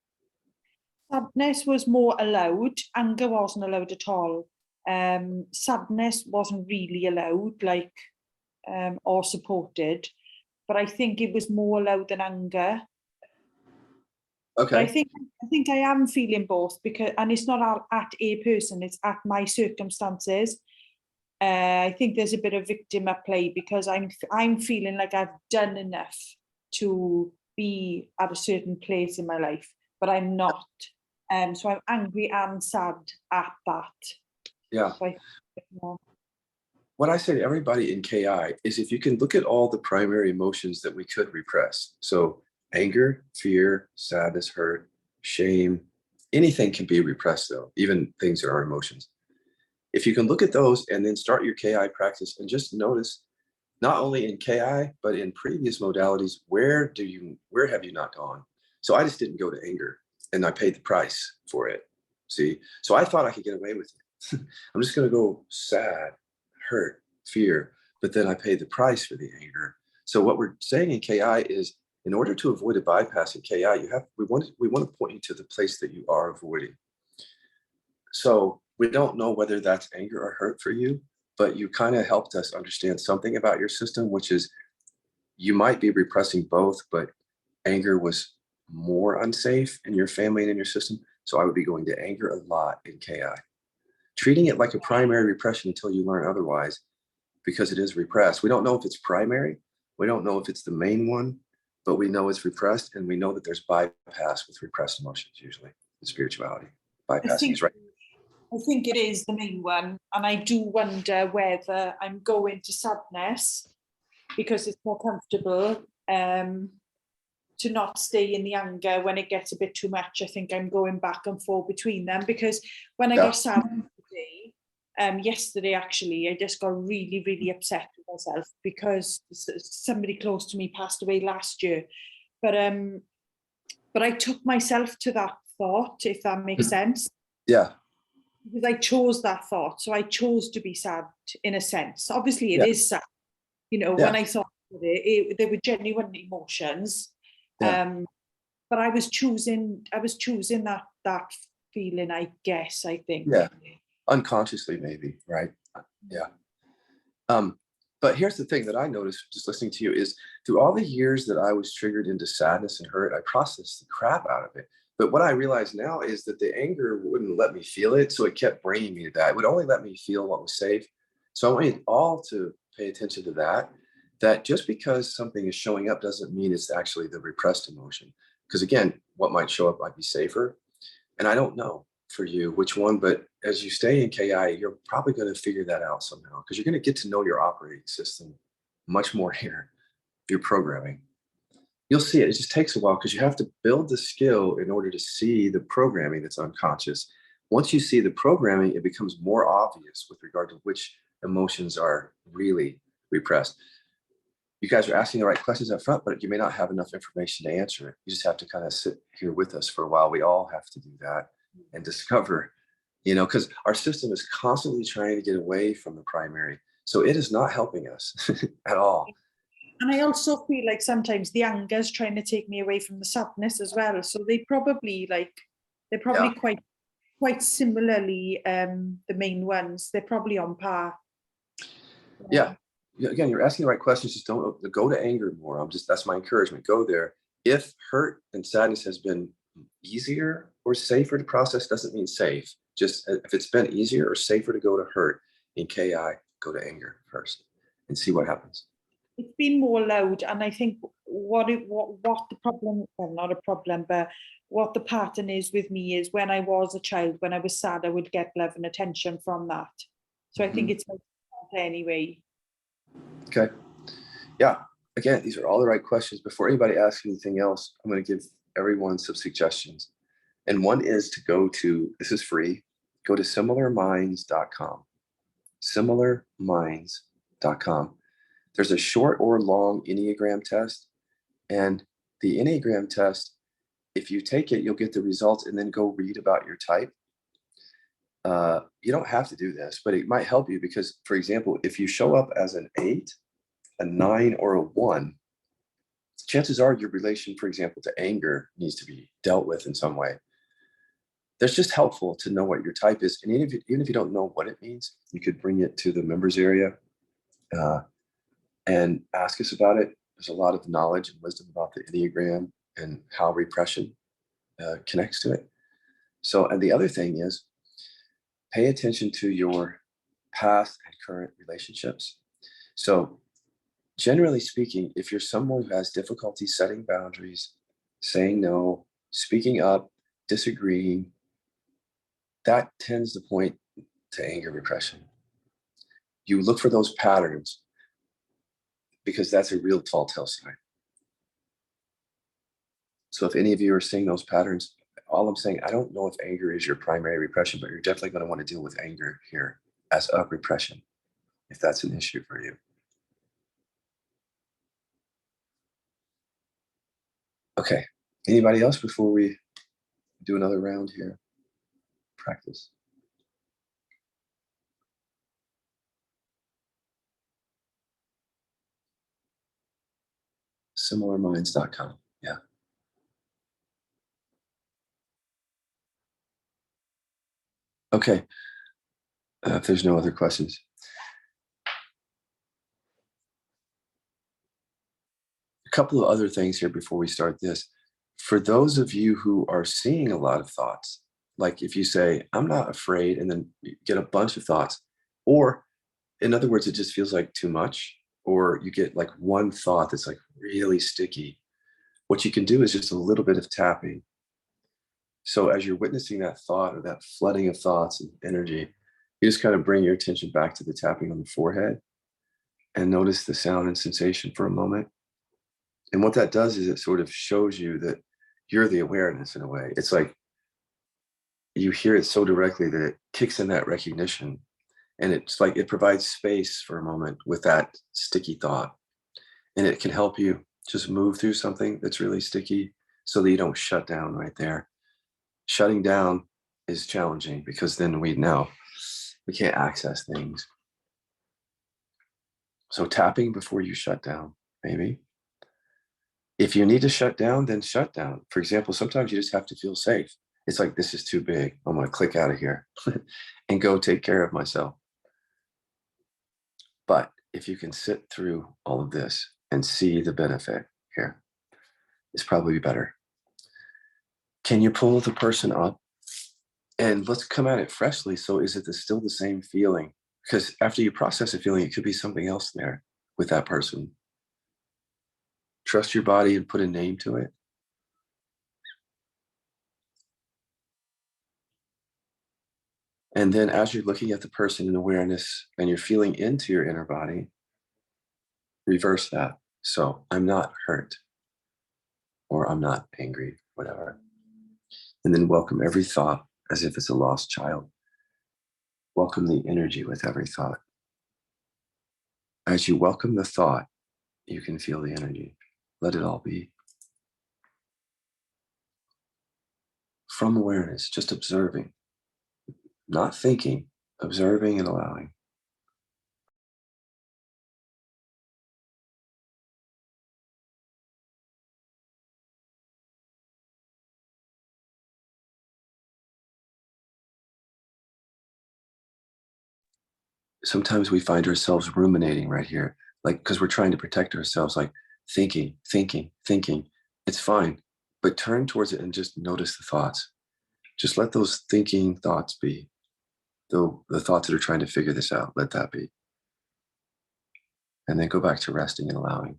[SPEAKER 4] Sadness was more allowed, anger wasn't allowed at all. Sadness wasn't really allowed, like, or supported, but I think it was more allowed than anger. But I
[SPEAKER 1] Okay.
[SPEAKER 4] think I am feeling both, because, and it's not at a person, it's at my circumstances. I think there's a bit of victim at play, because I'm feeling like I've done enough to be at a certain place in my life, but I'm not. So I'm angry and sad at that.
[SPEAKER 1] Yeah.
[SPEAKER 4] So yeah.
[SPEAKER 1] What I say to everybody in KI is, if you can look at all the primary emotions that we could repress, so anger, fear, sadness, hurt, shame, anything can be repressed though, even things that are emotions. If you can look at those and then start your KI practice and just notice, not only in KI, but in previous modalities, where have you not gone? So I just didn't go to anger, and I paid the price for it. See, so I thought I could get away with it. I'm just going to go sad, hurt, fear, but then I paid the price for the anger. So what we're saying in KI is, in order to avoid a bypass in KI, we want to point you to the place that you are avoiding. So we don't know whether that's anger or hurt for you, but you kind of helped us understand something about your system, which is you might be repressing both, but anger was more unsafe in your family and in your system. So I would be going to anger a lot in KI, treating it like a primary repression until you learn otherwise, because it is repressed. We don't know if it's primary. We don't know if it's the main one, but we know it's repressed, and we know that there's bypass with repressed emotions usually in spirituality. Bypassing is right.
[SPEAKER 4] I think it is the main one, and I do wonder whether I'm going to sadness because it's more comfortable, to not stay in the anger when it gets a bit too much. I think I'm going back and forth between them, because when I got sad today, yesterday actually, I just got really, really upset with myself because somebody close to me passed away last year. But I took myself to that thought, if that makes sense.
[SPEAKER 1] Yeah.
[SPEAKER 4] Because I chose that thought. So I chose to be sad in a sense. Obviously it is sad. You know, when I thought of it, they were genuine emotions.
[SPEAKER 1] Yeah.
[SPEAKER 4] But I was choosing that feeling, I guess, I think.
[SPEAKER 1] Yeah. Unconsciously, maybe, right? Yeah. But here's the thing that I noticed just listening to you is, through all the years that I was triggered into sadness and hurt, I processed the crap out of it. But what I realize now is that the anger wouldn't let me feel it. So it kept bringing me to that. It would only let me feel what was safe. So I want you all to pay attention to that just because something is showing up doesn't mean it's actually the repressed emotion. Because again, what might show up might be safer. And I don't know for you which one, but as you stay in KI, you're probably going to figure that out somehow, because you're going to get to know your operating system much more here, your programming. You'll see it. It just takes a while because you have to build the skill in order to see the programming that's unconscious. Once you see the programming, it becomes more obvious with regard to which emotions are really repressed. You guys are asking the right questions up front, but you may not have enough information to answer it. You just have to kind of sit here with us for a while. We all have to do that and discover, because our system is constantly trying to get away from the primary. So it is not helping us at all.
[SPEAKER 4] And I also feel like sometimes the anger is trying to take me away from the sadness as well. So they're probably quite quite similarly, the main ones. They're probably on par.
[SPEAKER 1] Yeah. Again, you're asking the right questions. Just don't go to anger more. That's my encouragement. Go there. If hurt and sadness has been easier or safer to process, doesn't mean safe. Just if it's been easier or safer to go to hurt in KI, go to anger first and see what happens.
[SPEAKER 4] It's been more loud, and I think what the problem, well, not a problem, but what the pattern is with me is when I was a child, when I was sad, I would get love and attention from that. So I think it's my anyway.
[SPEAKER 1] Okay. Yeah. Again, these are all the right questions. Before anybody asks anything else, I'm going to give everyone some suggestions. And one is to go to, this is free, go to similarminds.com. Similarminds.com. There's a short or long Enneagram test. And the Enneagram test, if you take it, you'll get the results and then go read about your type. You don't have to do this, but it might help you because, for example, if you show up as an 8, a 9, or a 1, chances are your relation, for example, to anger needs to be dealt with in some way. That's just helpful to know what your type is. And even if you don't know what it means, you could bring it to the members area and ask us about it. There's a lot of knowledge and wisdom about the Enneagram and how repression connects to it. So, and the other thing is, pay attention to your past and current relationships. So generally speaking, if you're someone who has difficulty setting boundaries, saying no, speaking up, disagreeing, that tends to point to anger repression. You look for those patterns because that's a real telltale sign. So if any of you are seeing those patterns, all I'm saying, I don't know if anger is your primary repression, but you're definitely going to want to deal with anger here as a repression, if that's an issue for you. Okay. Anybody else before we do another round here? Practice. Similarminds.com. Yeah. Okay. If there's no other questions. A couple of other things here before we start this. For those of you who are seeing a lot of thoughts, like if you say, I'm not afraid, and then you get a bunch of thoughts, or in other words, it just feels like too much, or you get like one thought that's like really sticky, what you can do is just a little bit of tapping. So as you're witnessing that thought or that flooding of thoughts and energy, you just kind of bring your attention back to the tapping on the forehead and notice the sound and sensation for a moment. And what that does is it sort of shows you that you're the awareness in a way. It's like you hear it so directly that it kicks in that recognition. And it's like it provides space for a moment with that sticky thought. And it can help you just move through something that's really sticky so that you don't shut down right there. Shutting down is challenging because then we know we can't access things. So tapping before you shut down, maybe. If you need to shut down, then shut down. For example, sometimes you just have to feel safe. It's like, this is too big. I'm going to click out of here and go take care of myself. But if you can sit through all of this and see the benefit here, it's probably better. Can you pull the person up? And let's come at it freshly. So is it still the same feeling? Because after you process a feeling, it could be something else there with that person. Trust your body and put a name to it. And then as you're looking at the person in awareness and you're feeling into your inner body, reverse that. So I'm not hurt or I'm not angry, whatever. And then welcome every thought as if it's a lost child. Welcome the energy with every thought. As you welcome the thought, you can feel the energy. Let it all be. From awareness, just observing, not thinking, observing and allowing. sometimes we find ourselves ruminating right here, like, because we're trying to protect ourselves, like thinking, thinking, thinking. It's fine, but turn towards it and just notice the thoughts. Just let those thinking thoughts be. The thoughts that are trying to figure this out, let that be. And then go back to resting and allowing.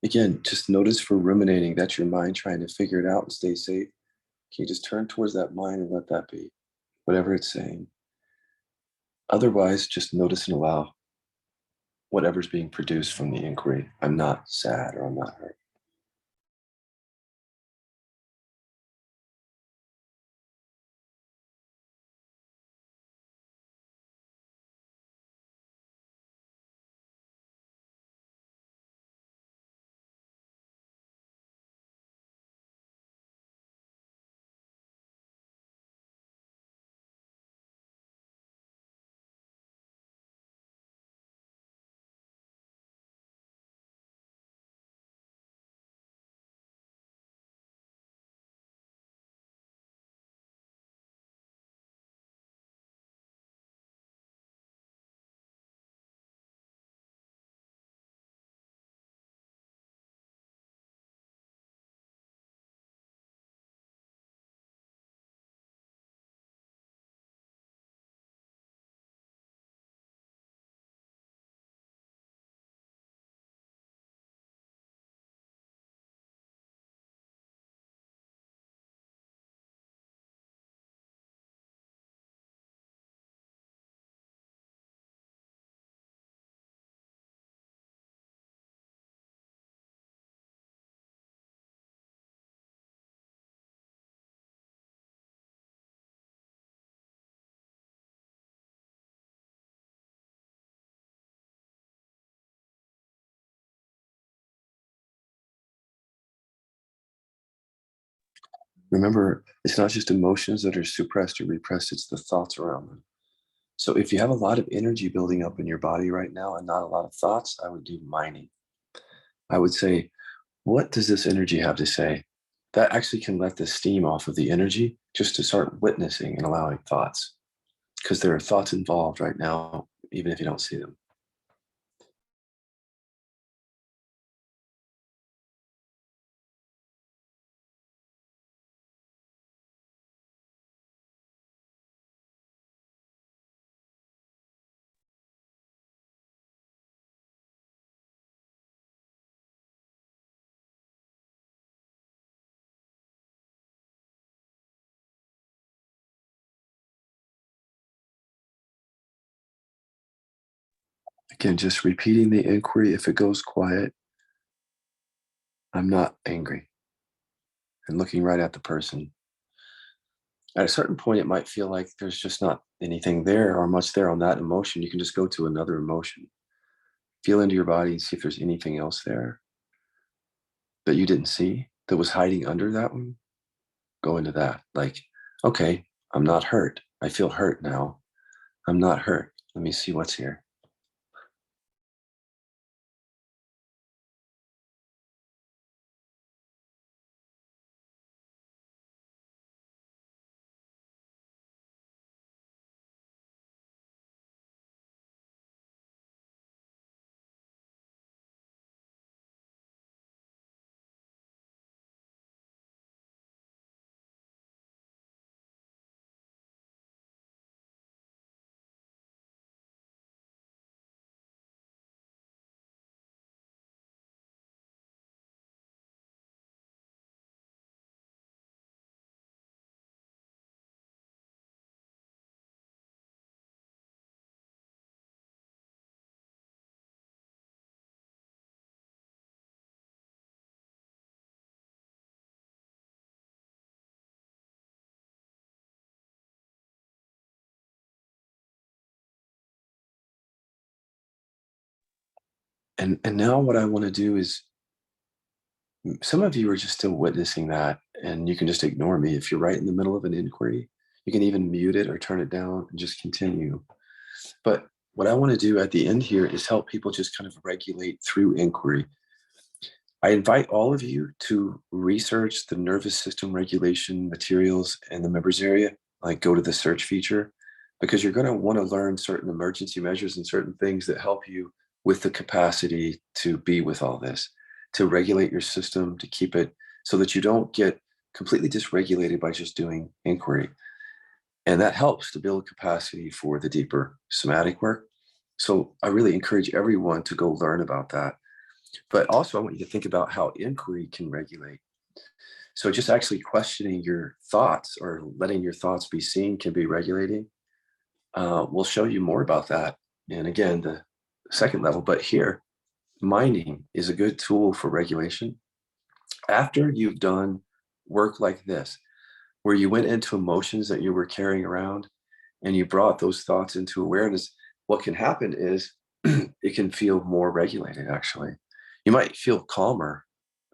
[SPEAKER 1] Again, just notice for ruminating, that's your mind trying to figure it out and stay safe. Can you just turn towards that mind and let that be, whatever it's saying? Otherwise, just notice and allow whatever's being produced from the inquiry. I'm not sad or I'm not hurt. Remember, it's not just emotions that are suppressed or repressed, it's the thoughts around them. So if you have a lot of energy building up in your body right now and not a lot of thoughts, I would do mining. I would say, what does this energy have to say? That actually can let the steam off of the energy just to start witnessing and allowing thoughts. Because there are thoughts involved right now, even if you don't see them. Again, just repeating the inquiry. If it goes quiet, I'm not angry, and looking right at the person. At a certain point, it might feel like there's just not anything there or much there on that emotion. You can just go to another emotion. Feel into your body and see if there's anything else there that you didn't see that was hiding under that one. Go into that. Like, okay, I'm not hurt. I feel hurt now. I'm not hurt. Let me see what's here. And now what I want to do is, some of you are just still witnessing that, and you can just ignore me. If you're right in the middle of an inquiry, you can even mute it or turn it down and just continue. But what I want to do at the end here is help people just kind of regulate through inquiry. I invite all of you to research the nervous system regulation materials in the members area, like go to the search feature, because you're going to want to learn certain emergency measures and certain things that help you with the capacity to be with all this, to regulate your system, to keep it so that you don't get completely dysregulated by just doing inquiry. And that helps to build capacity for the deeper somatic work. So I really encourage everyone to go learn about that. But also, I want you to think about how inquiry can regulate. So just actually questioning your thoughts or letting your thoughts be seen can be regulating. We'll show you more about that. And again, the second level, but here, mining is a good tool for regulation. After you've done work like this, where you went into emotions that you were carrying around and you brought those thoughts into awareness, what can happen is it can feel more regulated, actually. You might feel calmer,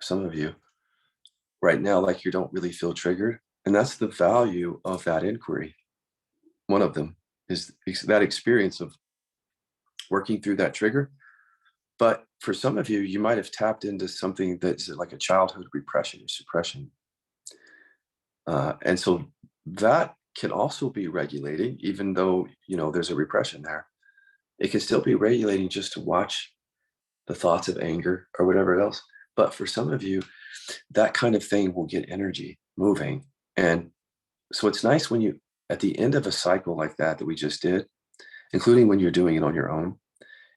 [SPEAKER 1] some of you, right now, like you don't really feel triggered. And that's the value of that inquiry. One of them is that experience of working through that trigger. But for some of you, you might have tapped into something that's like a childhood repression or suppression. And so that can also be regulating, even though, there's a repression there. It can still be regulating just to watch the thoughts of anger or whatever else. But for some of you, that kind of thing will get energy moving. And so it's nice when you, at the end of a cycle like that we just did, including when you're doing it on your own,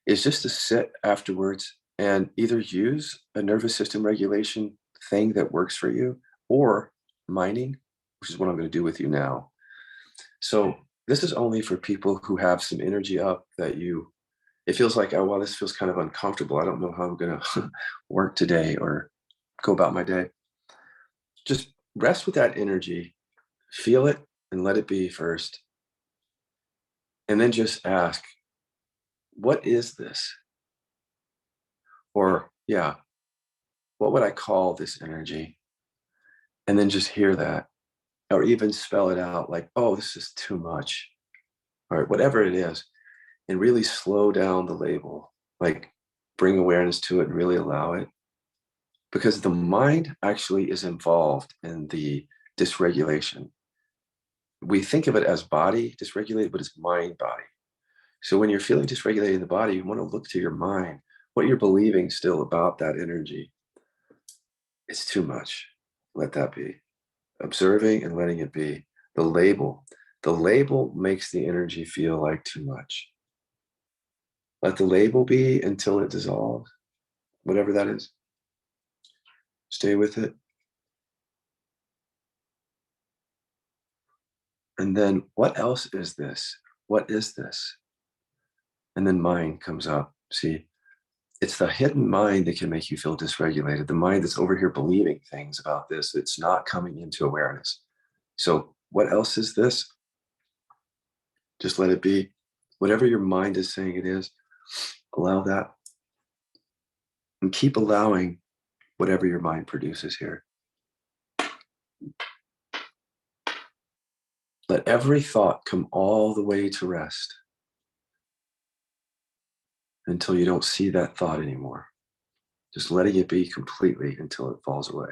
[SPEAKER 1] is just to sit afterwards and either use a nervous system regulation thing that works for you, or mining, which is what I'm going to do with you now. So this is only for people who have some energy up that it feels like, oh, well, this feels kind of uncomfortable. I don't know how I'm going to work today or go about my day. Just rest with that energy, feel it and let it be first. And then just ask, what is this? Or, yeah, what would I call this energy? And then just hear that, or even spell it out like, oh, this is too much, or whatever it is, and really slow down the label, like bring awareness to it and really allow it. Because the mind actually is involved in the dysregulation. We think of it as body dysregulated, but it's mind body. So when you're feeling dysregulated in the body, you want to look to your mind, what you're believing still about that energy. It's too much. Let that be. Observing and letting it be. The label makes the energy feel like too much. Let the label be until it dissolves, whatever that is. Stay with it. And then what else is this? What is this? And then mind comes up. See, it's the hidden mind that can make you feel dysregulated. The mind that's over here believing things about this. It's not coming into awareness. So what else is this? Just let it be. Whatever your mind is saying it is, allow that. And keep allowing whatever your mind produces here. Let every thought come all the way to rest until you don't see that thought anymore. Just letting it be completely until it falls away.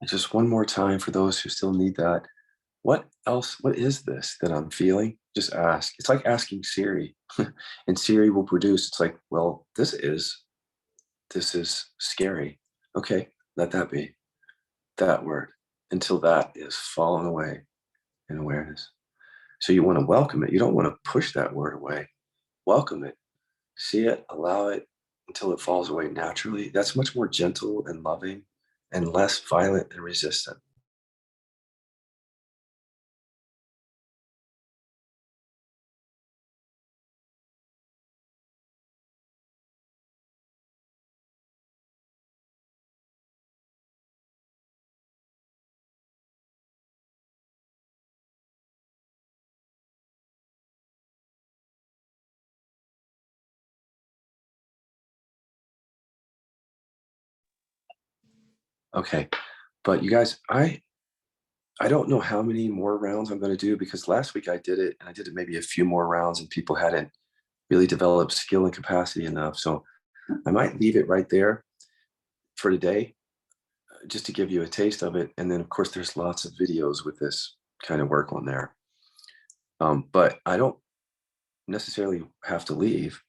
[SPEAKER 1] And just one more time for those who still need that. What else? What is this that I'm feeling? Just ask. It's like asking Siri, and Siri will produce. It's like, well, this is scary. Okay, let that be that word until that is fallen away in awareness. So you want to welcome it. You don't want to push that word away. Welcome it. See it, allow it until it falls away naturally. That's much more gentle and loving and less violent and resistant. Okay. But you guys, I don't know how many more rounds I'm going to do, because last week I did it and I did it maybe a few more rounds and people hadn't really developed skill and capacity enough. So I might leave it right there for today, just to give you a taste of it. And then of course there's lots of videos with this kind of work on there. But I don't necessarily have to leave.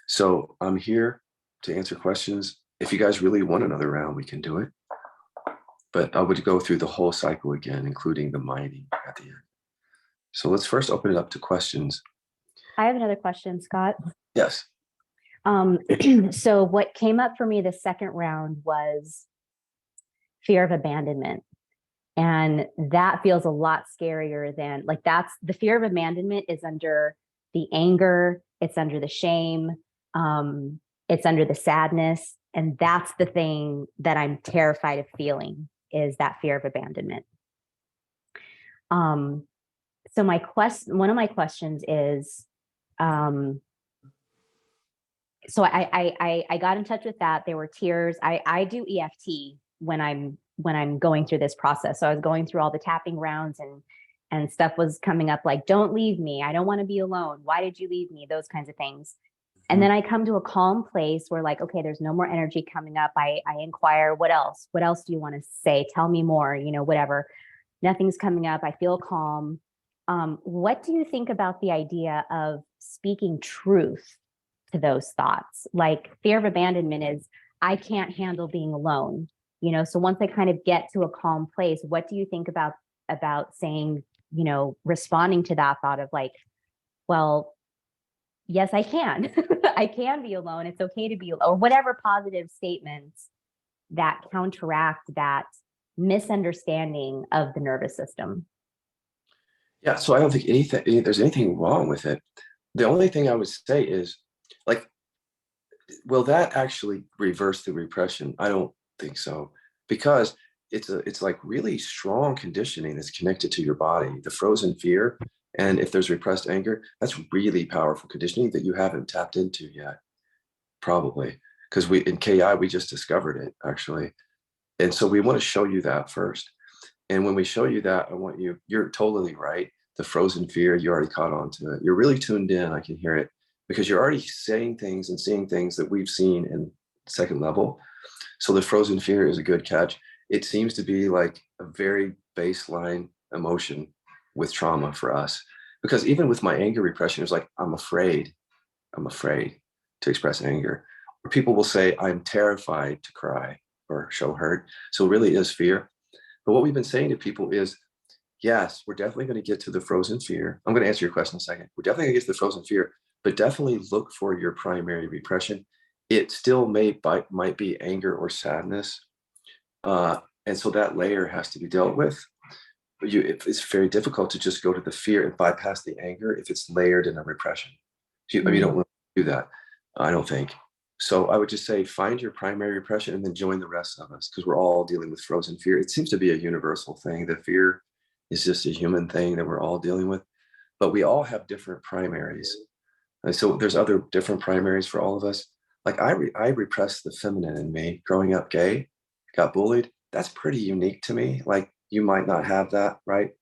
[SPEAKER 1] So I'm here to answer questions. If you guys really want another round, we can do it. But I would go through the whole cycle again, including the mining at the end. So let's first open it up to questions.
[SPEAKER 5] I have another question, Scott.
[SPEAKER 1] Yes.
[SPEAKER 5] So what came up for me the second round was fear of abandonment. And that feels a lot scarier than, like, that's the fear of abandonment is under the anger, it's under the shame, it's under the sadness. And that's the thing that I'm terrified of feeling, is that fear of abandonment. So one of my questions is, so I got in touch with that. There were tears. I do EFT when I'm going through this process. So I was going through all the tapping rounds, and stuff was coming up like, don't leave me. I don't want to be alone. Why did you leave me? Those kinds of things. And then I come to a calm place where, like, okay, there's no more energy coming up. I inquire, what else? What else do you want to say? Tell me more, whatever. Nothing's coming up. I feel calm. What do you think about the idea of speaking truth to those thoughts? Like, fear of abandonment is, I can't handle being alone. So once I kind of get to a calm place, what do you think about saying, responding to that thought of, like, well, yes, I can. I can be alone. It's okay to be alone, or whatever positive statements that counteract that misunderstanding of the nervous system.
[SPEAKER 1] Yeah. So I don't think there's anything wrong with it. The only thing I would say is, like, will that actually reverse the repression? I don't think so, because it's like really strong conditioning that's connected to your body, the frozen fear. And if there's repressed anger, that's really powerful conditioning that you haven't tapped into yet, probably, because in KI, we just discovered it, actually. And so we want to show you that first. And when we show you that, you're totally right. The frozen fear, you already caught on to it. You're really tuned in. I can hear it, because you're already saying things and seeing things that we've seen in second level. So the frozen fear is a good catch. It seems to be like a very baseline emotion with trauma for us, because even with my anger repression, it's like, I'm afraid to express anger, People will say, I'm terrified to cry or show hurt. So it really is fear. But what we've been saying to people is, yes, we're definitely going to get to the frozen fear. I'm going to answer your question in a second. We're definitely going to get to the frozen fear, but definitely look for your primary repression. It still might be anger or sadness. And so that layer has to be dealt with. But it's very difficult to just go to the fear and bypass the anger if it's layered in a repression. You don't want to do that, I don't think. So I would just say, find your primary repression and then join the rest of us, because we're all dealing with frozen fear. It seems to be a universal thing. The fear is just a human thing that we're all dealing with, but we all have different primaries. And so there's other different primaries for all of us. Like I repressed the feminine in me growing up gay, got bullied. That's pretty unique to me. Like you might not have that, right?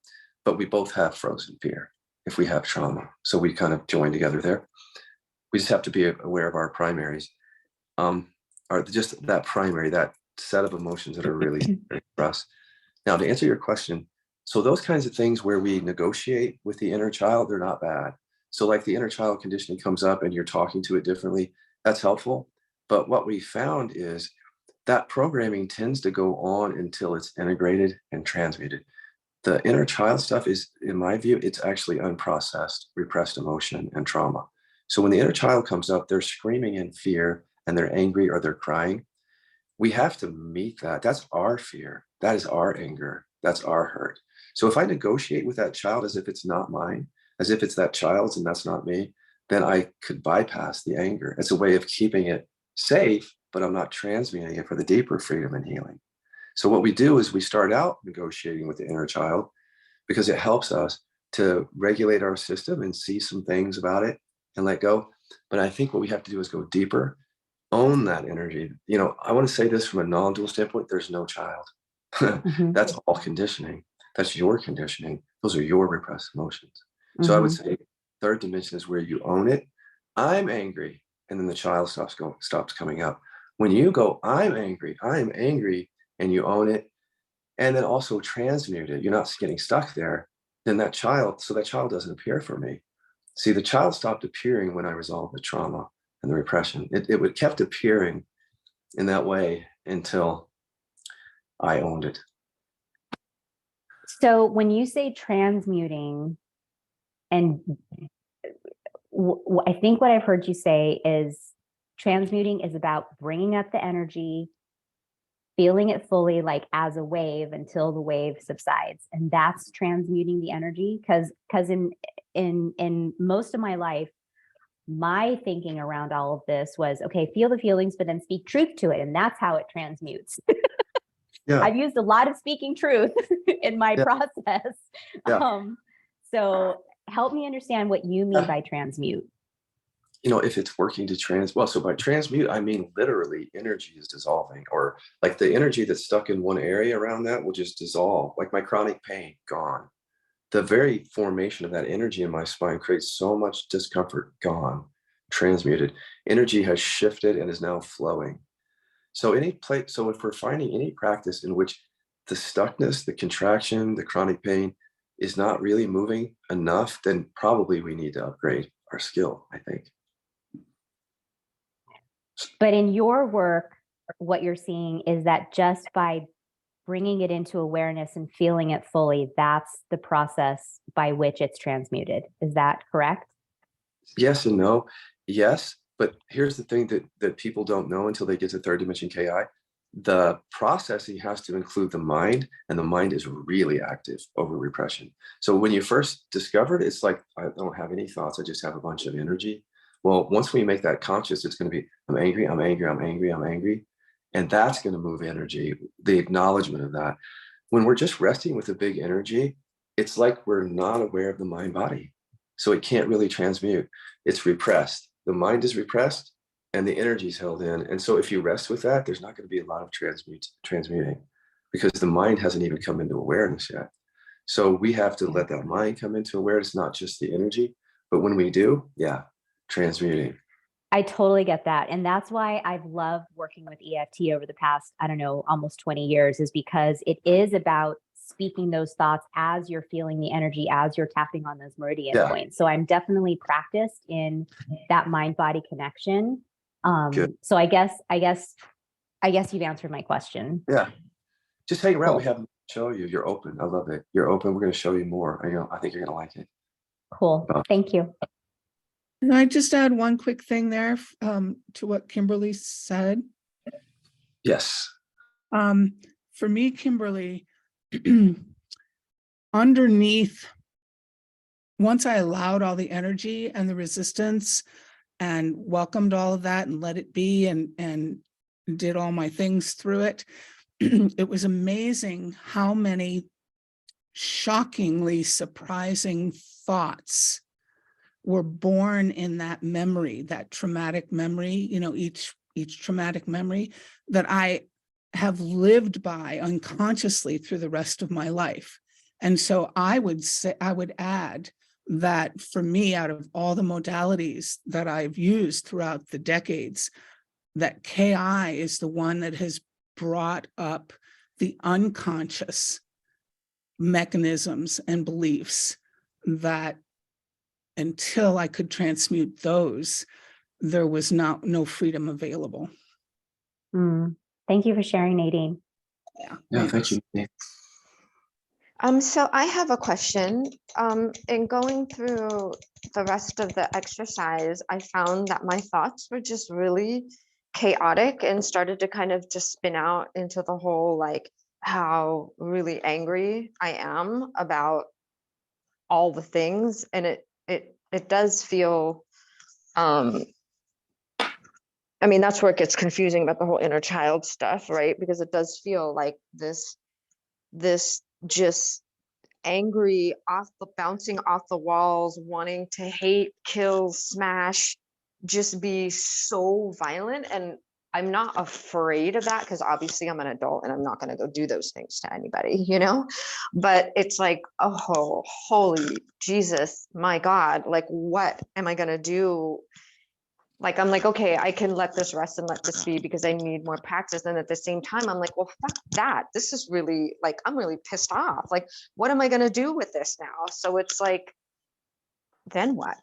[SPEAKER 1] But we both have frozen fear if we have trauma. So we kind of join together there. We just have to be aware of our primaries. Are just that primary, that set of emotions that are really scary for us. Now, to answer your question, so those kinds of things where we negotiate with the inner child, they're not bad. So like the inner child conditioning comes up and you're talking to it differently, that's helpful. But what we found is that programming tends to go on until it's integrated and transmuted. The inner child stuff is, in my view, it's actually unprocessed, repressed emotion and trauma. So when the inner child comes up, they're screaming in fear and they're angry or they're crying. We have to meet that. That's our fear. That is our anger. That's our hurt. So if I negotiate with that child as if it's not mine, as if it's that child's and that's not me, then I could bypass the anger. It's a way of keeping it safe, but I'm not transmuting it for the deeper freedom and healing. So what we do is we start out negotiating with the inner child because it helps us to regulate our system and see some things about it and let go. But I think what we have to do is go deeper, own that energy. I want to say this from a non-dual standpoint, there's no child. That's all conditioning. That's your conditioning. Those are your repressed emotions. So I would say third dimension is where you own it. I'm angry. And then the child stops coming up. When you go, I'm angry, and you own it, and then also transmute it, you're not getting stuck there, then that child doesn't appear for me. See, the child stopped appearing when I resolved the trauma and the repression. It kept appearing in that way until I owned it.
[SPEAKER 5] So when you say transmuting, and I think what I've heard you say is transmuting is about bringing up the energy, feeling it fully, like as a wave until the wave subsides, and that's transmuting the energy. Because in most of my life, my thinking around all of this was, okay, feel the feelings, but then speak truth to it, and that's how it transmutes.
[SPEAKER 1] Yeah.
[SPEAKER 5] I've used a lot of speaking truth in my process.
[SPEAKER 1] Yeah.
[SPEAKER 5] So help me understand what you mean by transmute.
[SPEAKER 1] If it's working to so by transmute, I mean literally energy is dissolving, or like the energy that's stuck in one area around that will just dissolve, like my chronic pain, gone. The very formation of that energy in my spine creates so much discomfort, gone, transmuted. Energy has shifted and is now flowing. So if we're finding any practice in which the stuckness, the contraction, the chronic pain is not really moving enough, then probably we need to upgrade our skill, I think.
[SPEAKER 5] But in your work, what you're seeing is that just by bringing it into awareness and feeling it fully, that's the process by which it's transmuted. Is that correct?
[SPEAKER 1] Yes and no. Yes, but here's the thing that people don't know until they get to third dimension KI. The processing has to include the mind, and the mind is really active over repression. So when you first discovered, it's like, I don't have any thoughts. I just have a bunch of energy. Well, once we make that conscious, it's going to be, I'm angry, I'm angry, I'm angry, I'm angry. And that's going to move energy, the acknowledgement of that. When we're just resting with a big energy, it's like we're not aware of the mind body. So it can't really transmute. It's repressed. The mind is repressed and the energy is held in. And so if you rest with that, there's not going to be a lot of transmuting because the mind hasn't even come into awareness yet. So we have to let that mind come into awareness, not just the energy. But when we do, transmuting.
[SPEAKER 5] I totally get that. And that's why I've loved working with EFT over the past, almost 20 years, is because it is about speaking those thoughts as you're feeling the energy, as you're tapping on those meridian points. So I'm definitely practiced in that mind-body connection.
[SPEAKER 1] Good.
[SPEAKER 5] So I guess you've answered my question.
[SPEAKER 1] Yeah. Just hang around.
[SPEAKER 5] Cool.
[SPEAKER 1] We have to show you. You're open. I love it. You're open. We're going to show you more. I think you're going to like it.
[SPEAKER 5] Cool. Thank you.
[SPEAKER 6] Can I just add one quick thing there to what Kimberly said?
[SPEAKER 1] Yes.
[SPEAKER 6] For me, Kimberly, underneath, once I allowed all the energy and the resistance and welcomed all of that and let it be and did all my things through it, it was amazing how many shockingly surprising thoughts were born in that memory, that traumatic memory, you know, each traumatic memory that I have lived by unconsciously through the rest of my life. And so I would add that for me, out of all the modalities that I've used throughout the decades, that KI is the one that has brought up the unconscious mechanisms and beliefs that until I could transmute those, there was no freedom available.
[SPEAKER 5] Thank you for sharing, Nadine.
[SPEAKER 1] Yeah. Thank you.
[SPEAKER 3] So I have a question. In going through the rest of the exercise, I found that my thoughts were just really chaotic and started to kind of just spin out into the whole, like, how really angry I am about all the things. And it does feel, I mean, that's where it gets confusing about the whole inner child stuff, right? Because it does feel like this just angry, bouncing off the walls, wanting to hate, kill, smash, just be so violent. And I'm not afraid of that because obviously I'm an adult and I'm not going to go do those things to anybody, you know? But it's like, oh, holy Jesus, my God, like, what am I going to do? Like, I'm like, okay, I can let this rest and let this be because I need more practice. And at the same time, I'm like, well, fuck that. This is really, like, I'm really pissed off. Like, what am I going to do with this now? So it's like, then what?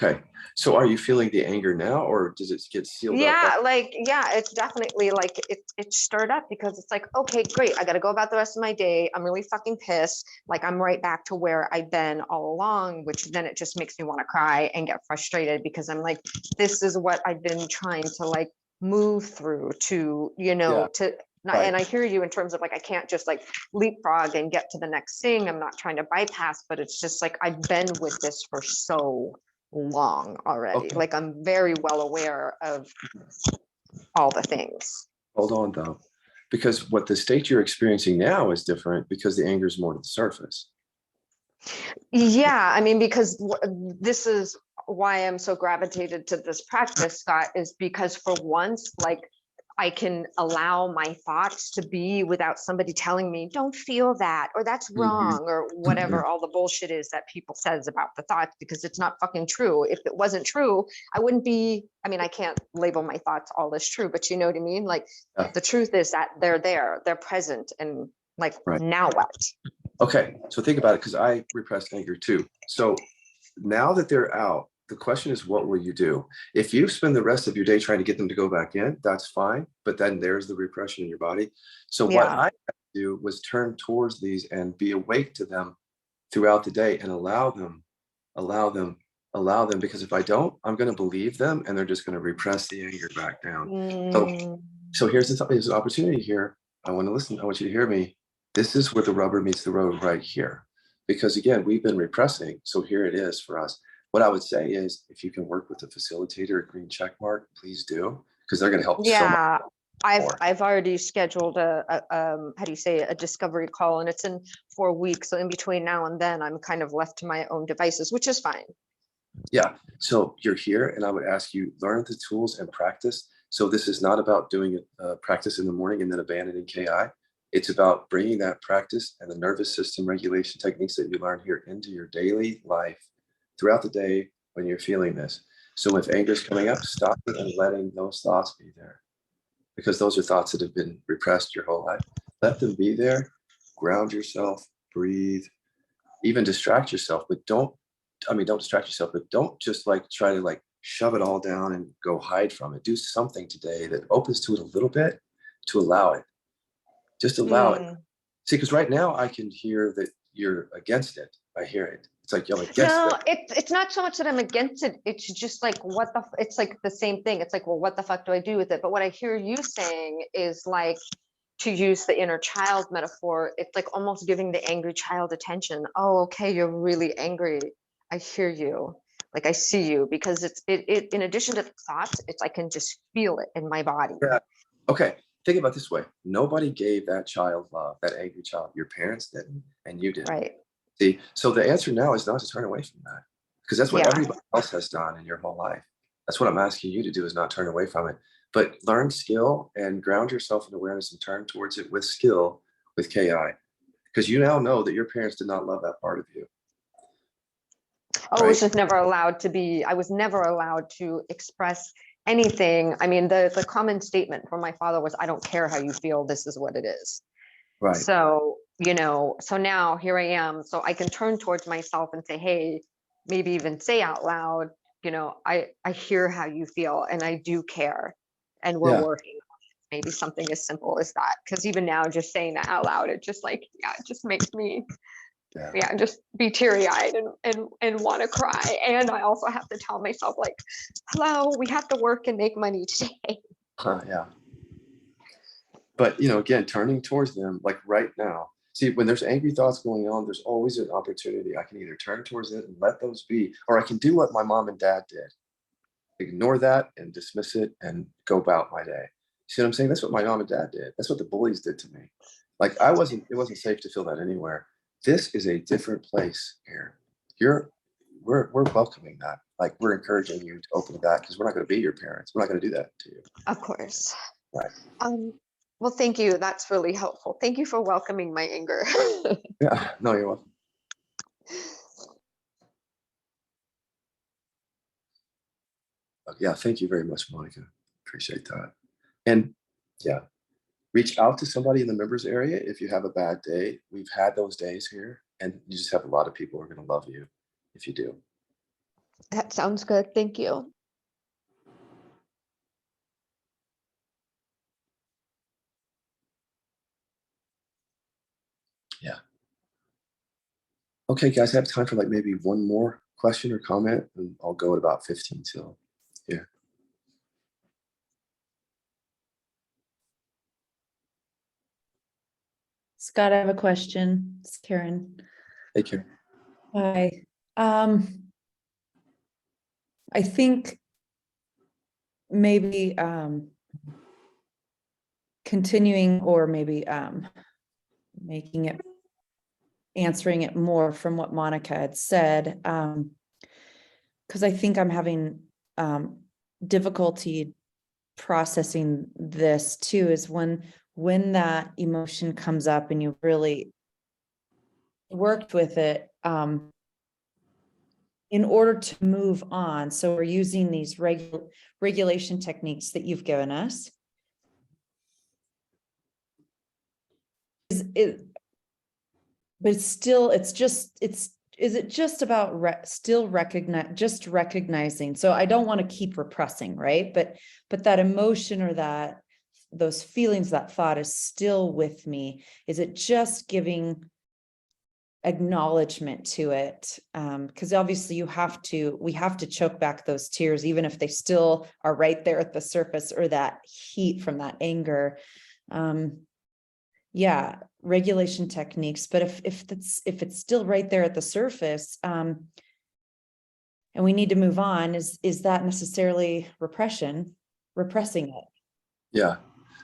[SPEAKER 1] Okay. So are you feeling the anger now, or does it get sealed up?
[SPEAKER 3] Yeah, like, yeah, it's definitely like it's stirred up because it's like, okay, great. I got to go about the rest of my day. I'm really fucking pissed. Like, I'm right back to where I've been all along, which then it just makes me want to cry and get frustrated because I'm like, this is what I've been trying to, like, move through to, you know,
[SPEAKER 1] Yeah,
[SPEAKER 3] to not,
[SPEAKER 1] right.
[SPEAKER 3] and I hear you in terms of, like, I can't just, like, leapfrog and get to the next thing. I'm not trying to bypass, but it's just like, I've been with this for so long already.
[SPEAKER 1] Okay.
[SPEAKER 3] Like, I'm very well aware of all the things.
[SPEAKER 1] Hold on though, because what the state you're experiencing now is different because the anger is more to the surface.
[SPEAKER 3] Yeah, I mean, because this is why I'm so gravitated to this practice, Scott, is because for once, like, I can allow my thoughts to be without somebody telling me, don't feel that, or that's wrong, or whatever all the bullshit is that people says about the thoughts, because it's not fucking true. If it wasn't true, I wouldn't be, I mean, I can't label my thoughts all as true, but you know what I mean? Like, the truth is that they're there, they're present, and like,
[SPEAKER 1] Right.
[SPEAKER 3] now what?
[SPEAKER 1] Okay. So think about it, because I repressed anger too. So now that they're out, the question is, what will you do? If you spend the rest of your day trying to get them to go back in, that's fine. But then there's the repression in your body. So what
[SPEAKER 3] Yeah.
[SPEAKER 1] I had to do was turn towards these and be awake to them throughout the day and allow them, because if I don't, I'm going to believe them and they're just going to repress the anger back down. So here's the opportunity here. I want to listen. I want you to hear me. This is where the rubber meets the road, right here. Because again, we've been repressing. So here it is for us. What I would say is, if you can work with a facilitator, a green check mark, please do, because they're going to help so much.
[SPEAKER 3] Yeah,
[SPEAKER 1] more.
[SPEAKER 3] I've already scheduled a how do you say, a discovery call, and it's in 4 weeks. So in between now and then, I'm kind of left to my own devices, which is fine.
[SPEAKER 1] Yeah. So you're here, and I would ask you, learn the tools and practice. So this is not about doing practice in the morning and then abandoning KI. It's about bringing that practice and the nervous system regulation techniques that you learn here into your daily life throughout the day when you're feeling this. So if anger is coming up, stop it and letting those thoughts be there, because those are thoughts that have been repressed your whole life. Let them be there. Ground yourself, breathe, even distract yourself, but don't distract yourself, but don't just like try to like shove it all down and go hide from it. Do something today that opens to it a little bit, to allow it. Just allow it. See, because right now I can hear that you're against it. I hear it. It's like you're against
[SPEAKER 3] No,
[SPEAKER 1] it.
[SPEAKER 3] it's not so much that I'm against it. It's just like, it's like the same thing. It's like, well, what the fuck do I do with it? But what I hear you saying is like, to use the inner child metaphor, it's like almost giving the angry child attention. Oh, okay, you're really angry. I hear you. Like I see you, because it in addition to the thoughts, it's I can just feel it in my body.
[SPEAKER 1] Yeah. Okay. Think about it this way. Nobody gave that child love, that angry child. Your parents didn't, and you didn't.
[SPEAKER 3] Right.
[SPEAKER 1] See, so the answer now is not to turn away from that, because that's what
[SPEAKER 3] Yeah.
[SPEAKER 1] everybody else has done in your whole life. That's what I'm asking you to do, is not turn away from it, but learn skill and ground yourself in awareness and turn towards it with skill, with KI, because you now know that your parents did not love that part of you.
[SPEAKER 3] Oh, I was just never allowed to be, I was never allowed to express anything. I mean, the common statement from my father was, I don't care how you feel, this is what it is.
[SPEAKER 1] Right.
[SPEAKER 3] So, you know, so now here I am, so I can turn towards myself and say, hey, maybe even say out loud, you know, I hear how you feel and I do care. And we're
[SPEAKER 1] Yeah.
[SPEAKER 3] working on it. Maybe something as simple as that. Because even now, just saying that out loud, it just like, yeah, it just makes me, yeah, just be teary-eyed and want to cry. And I also have to tell myself, like, hello, we have to work and make money today.
[SPEAKER 1] Yeah. But, you know, again, turning towards them, like right now, see, when there's angry thoughts going on, there's always an opportunity. I can either turn towards it and let those be, or I can do what my mom and dad did. Ignore that and dismiss it and go about my day. See what I'm saying? That's what my mom and dad did. That's what the bullies did to me. Like it wasn't safe to feel that anywhere. This is a different place here. We're welcoming that. Like we're encouraging you to open to that, because we're not going to be your parents. We're not going to do that to you.
[SPEAKER 3] Of course.
[SPEAKER 1] Right.
[SPEAKER 3] Well, thank you. That's really helpful. Thank you for welcoming my anger.
[SPEAKER 1] Yeah, no, you're welcome. Yeah, thank you very much, Monica. Appreciate that. And yeah, reach out to somebody in the members area if you have a bad day. We've had those days here, and you just have a lot of people who are going to love you if you do.
[SPEAKER 3] That sounds good. Thank you.
[SPEAKER 1] Yeah. Okay, guys, I have time for like maybe one more question or comment, and I'll go at about 15 till here.
[SPEAKER 7] Scott, I have a question. It's Karen.
[SPEAKER 1] Hey, Karen.
[SPEAKER 7] Hi. I think maybe continuing or maybe making it, answering it more from what Monica had said, because I think I'm having difficulty processing this too, is when that emotion comes up and you really worked with it, in order to move on. So we're using these regulation techniques that you've given us. But it's still, is it just about still recognizing? So I don't want to keep repressing, right? But that emotion or those feelings, that thought is still with me. Is it just giving acknowledgement to it? Because obviously we have to choke back those tears, even if they still are right there at the surface, or that heat from that anger. Yeah, regulation techniques. But if it's still right there at the surface, and we need to move on, is that necessarily repressing it?
[SPEAKER 1] Yeah.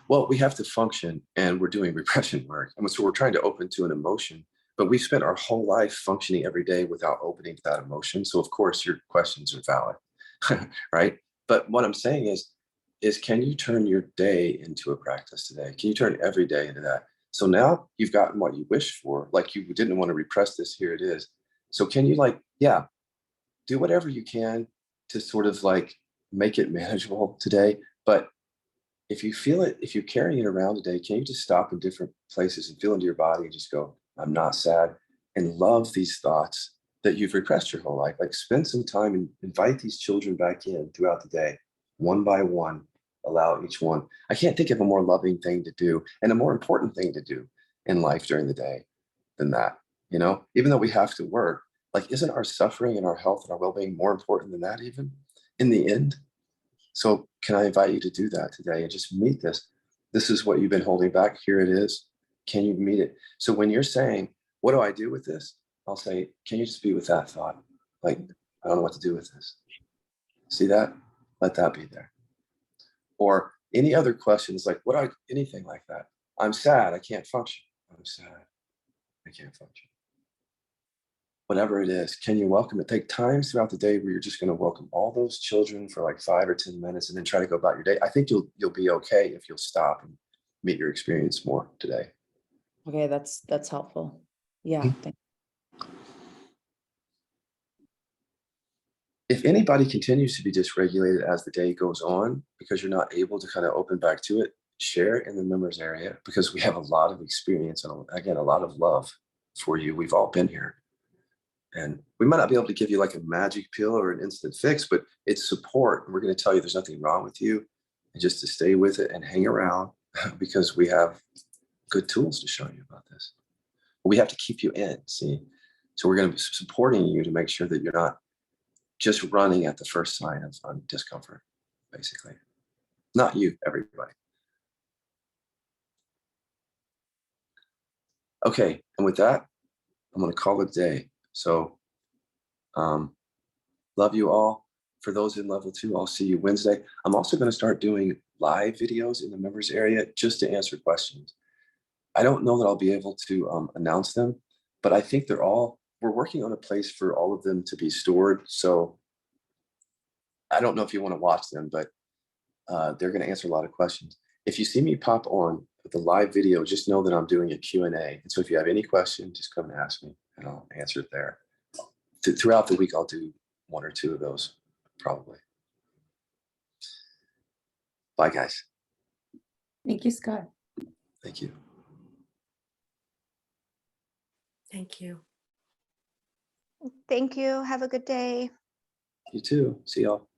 [SPEAKER 1] Well, we have to function, and we're doing repression work. And so we're trying to open to an emotion, but we've spent our whole life functioning every day without opening to that emotion. So of course your questions are valid, right? But what I'm saying is can you turn your day into a practice today? Can you turn every day into that? So now you've gotten what you wished for. Like you didn't want to repress this, here it is. So can you do whatever you can to sort of like make it manageable today? But if you feel it, if you're carrying it around today, can you just stop in different places and feel into your body and just go, I'm not sad, and love these thoughts that you've repressed your whole life. Like spend some time and invite these children back in throughout the day, one by one, allow each one. I can't think of a more loving thing to do and a more important thing to do in life during the day than that. You know, even though we have to work, like, isn't our suffering and our health and our well-being more important than that even in the end? So can I invite you to do that today and just meet this? This is what you've been holding back. Here it is. Can you meet it? So when you're saying, what do I do with this? I'll say, can you just be with that thought? Like, I don't know what to do with this. See that? Let that be there. Or any other questions like, anything like that. I'm sad. I can't function. I'm sad. I can't function. Whatever it is, can you welcome it? Take times throughout the day where you're just going to welcome all those children for like 5 or 10 minutes and then try to go about your day. I think you'll be okay if you'll stop and meet your experience more today.
[SPEAKER 7] Okay, that's helpful. Yeah.
[SPEAKER 1] Mhm. If anybody continues to be dysregulated as the day goes on because you're not able to kind of open back to it, share in the members area because we have a lot of experience and again, a lot of love for you. We've all been here. And we might not be able to give you like a magic pill or an instant fix, but it's support. And we're going to tell you there's nothing wrong with you and just to stay with it and hang around because we have good tools to show you about this. But we have to keep you in, see? So we're going to be supporting you to make sure that you're not just running at the first sign of discomfort, basically. Not you, everybody. Okay, and with that, I'm going to call it a day. So love you all. For those in level 2, I'll see you Wednesday. I'm also going to start doing live videos in the members area just to answer questions. I don't know that I'll be able to announce them, but I think we're working on a place for all of them to be stored. So I don't know if you want to watch them, but they're going to answer a lot of questions. If you see me pop on with the live video, just know that I'm doing a Q&A. And so if you have any question, just come and ask me and I'll answer it there. Throughout the week, I'll do 1 or 2 of those, probably. Bye, guys.
[SPEAKER 7] Thank you, Scott.
[SPEAKER 1] Thank you.
[SPEAKER 2] Thank you.
[SPEAKER 3] Thank you. Have a good day.
[SPEAKER 1] You too. See y'all.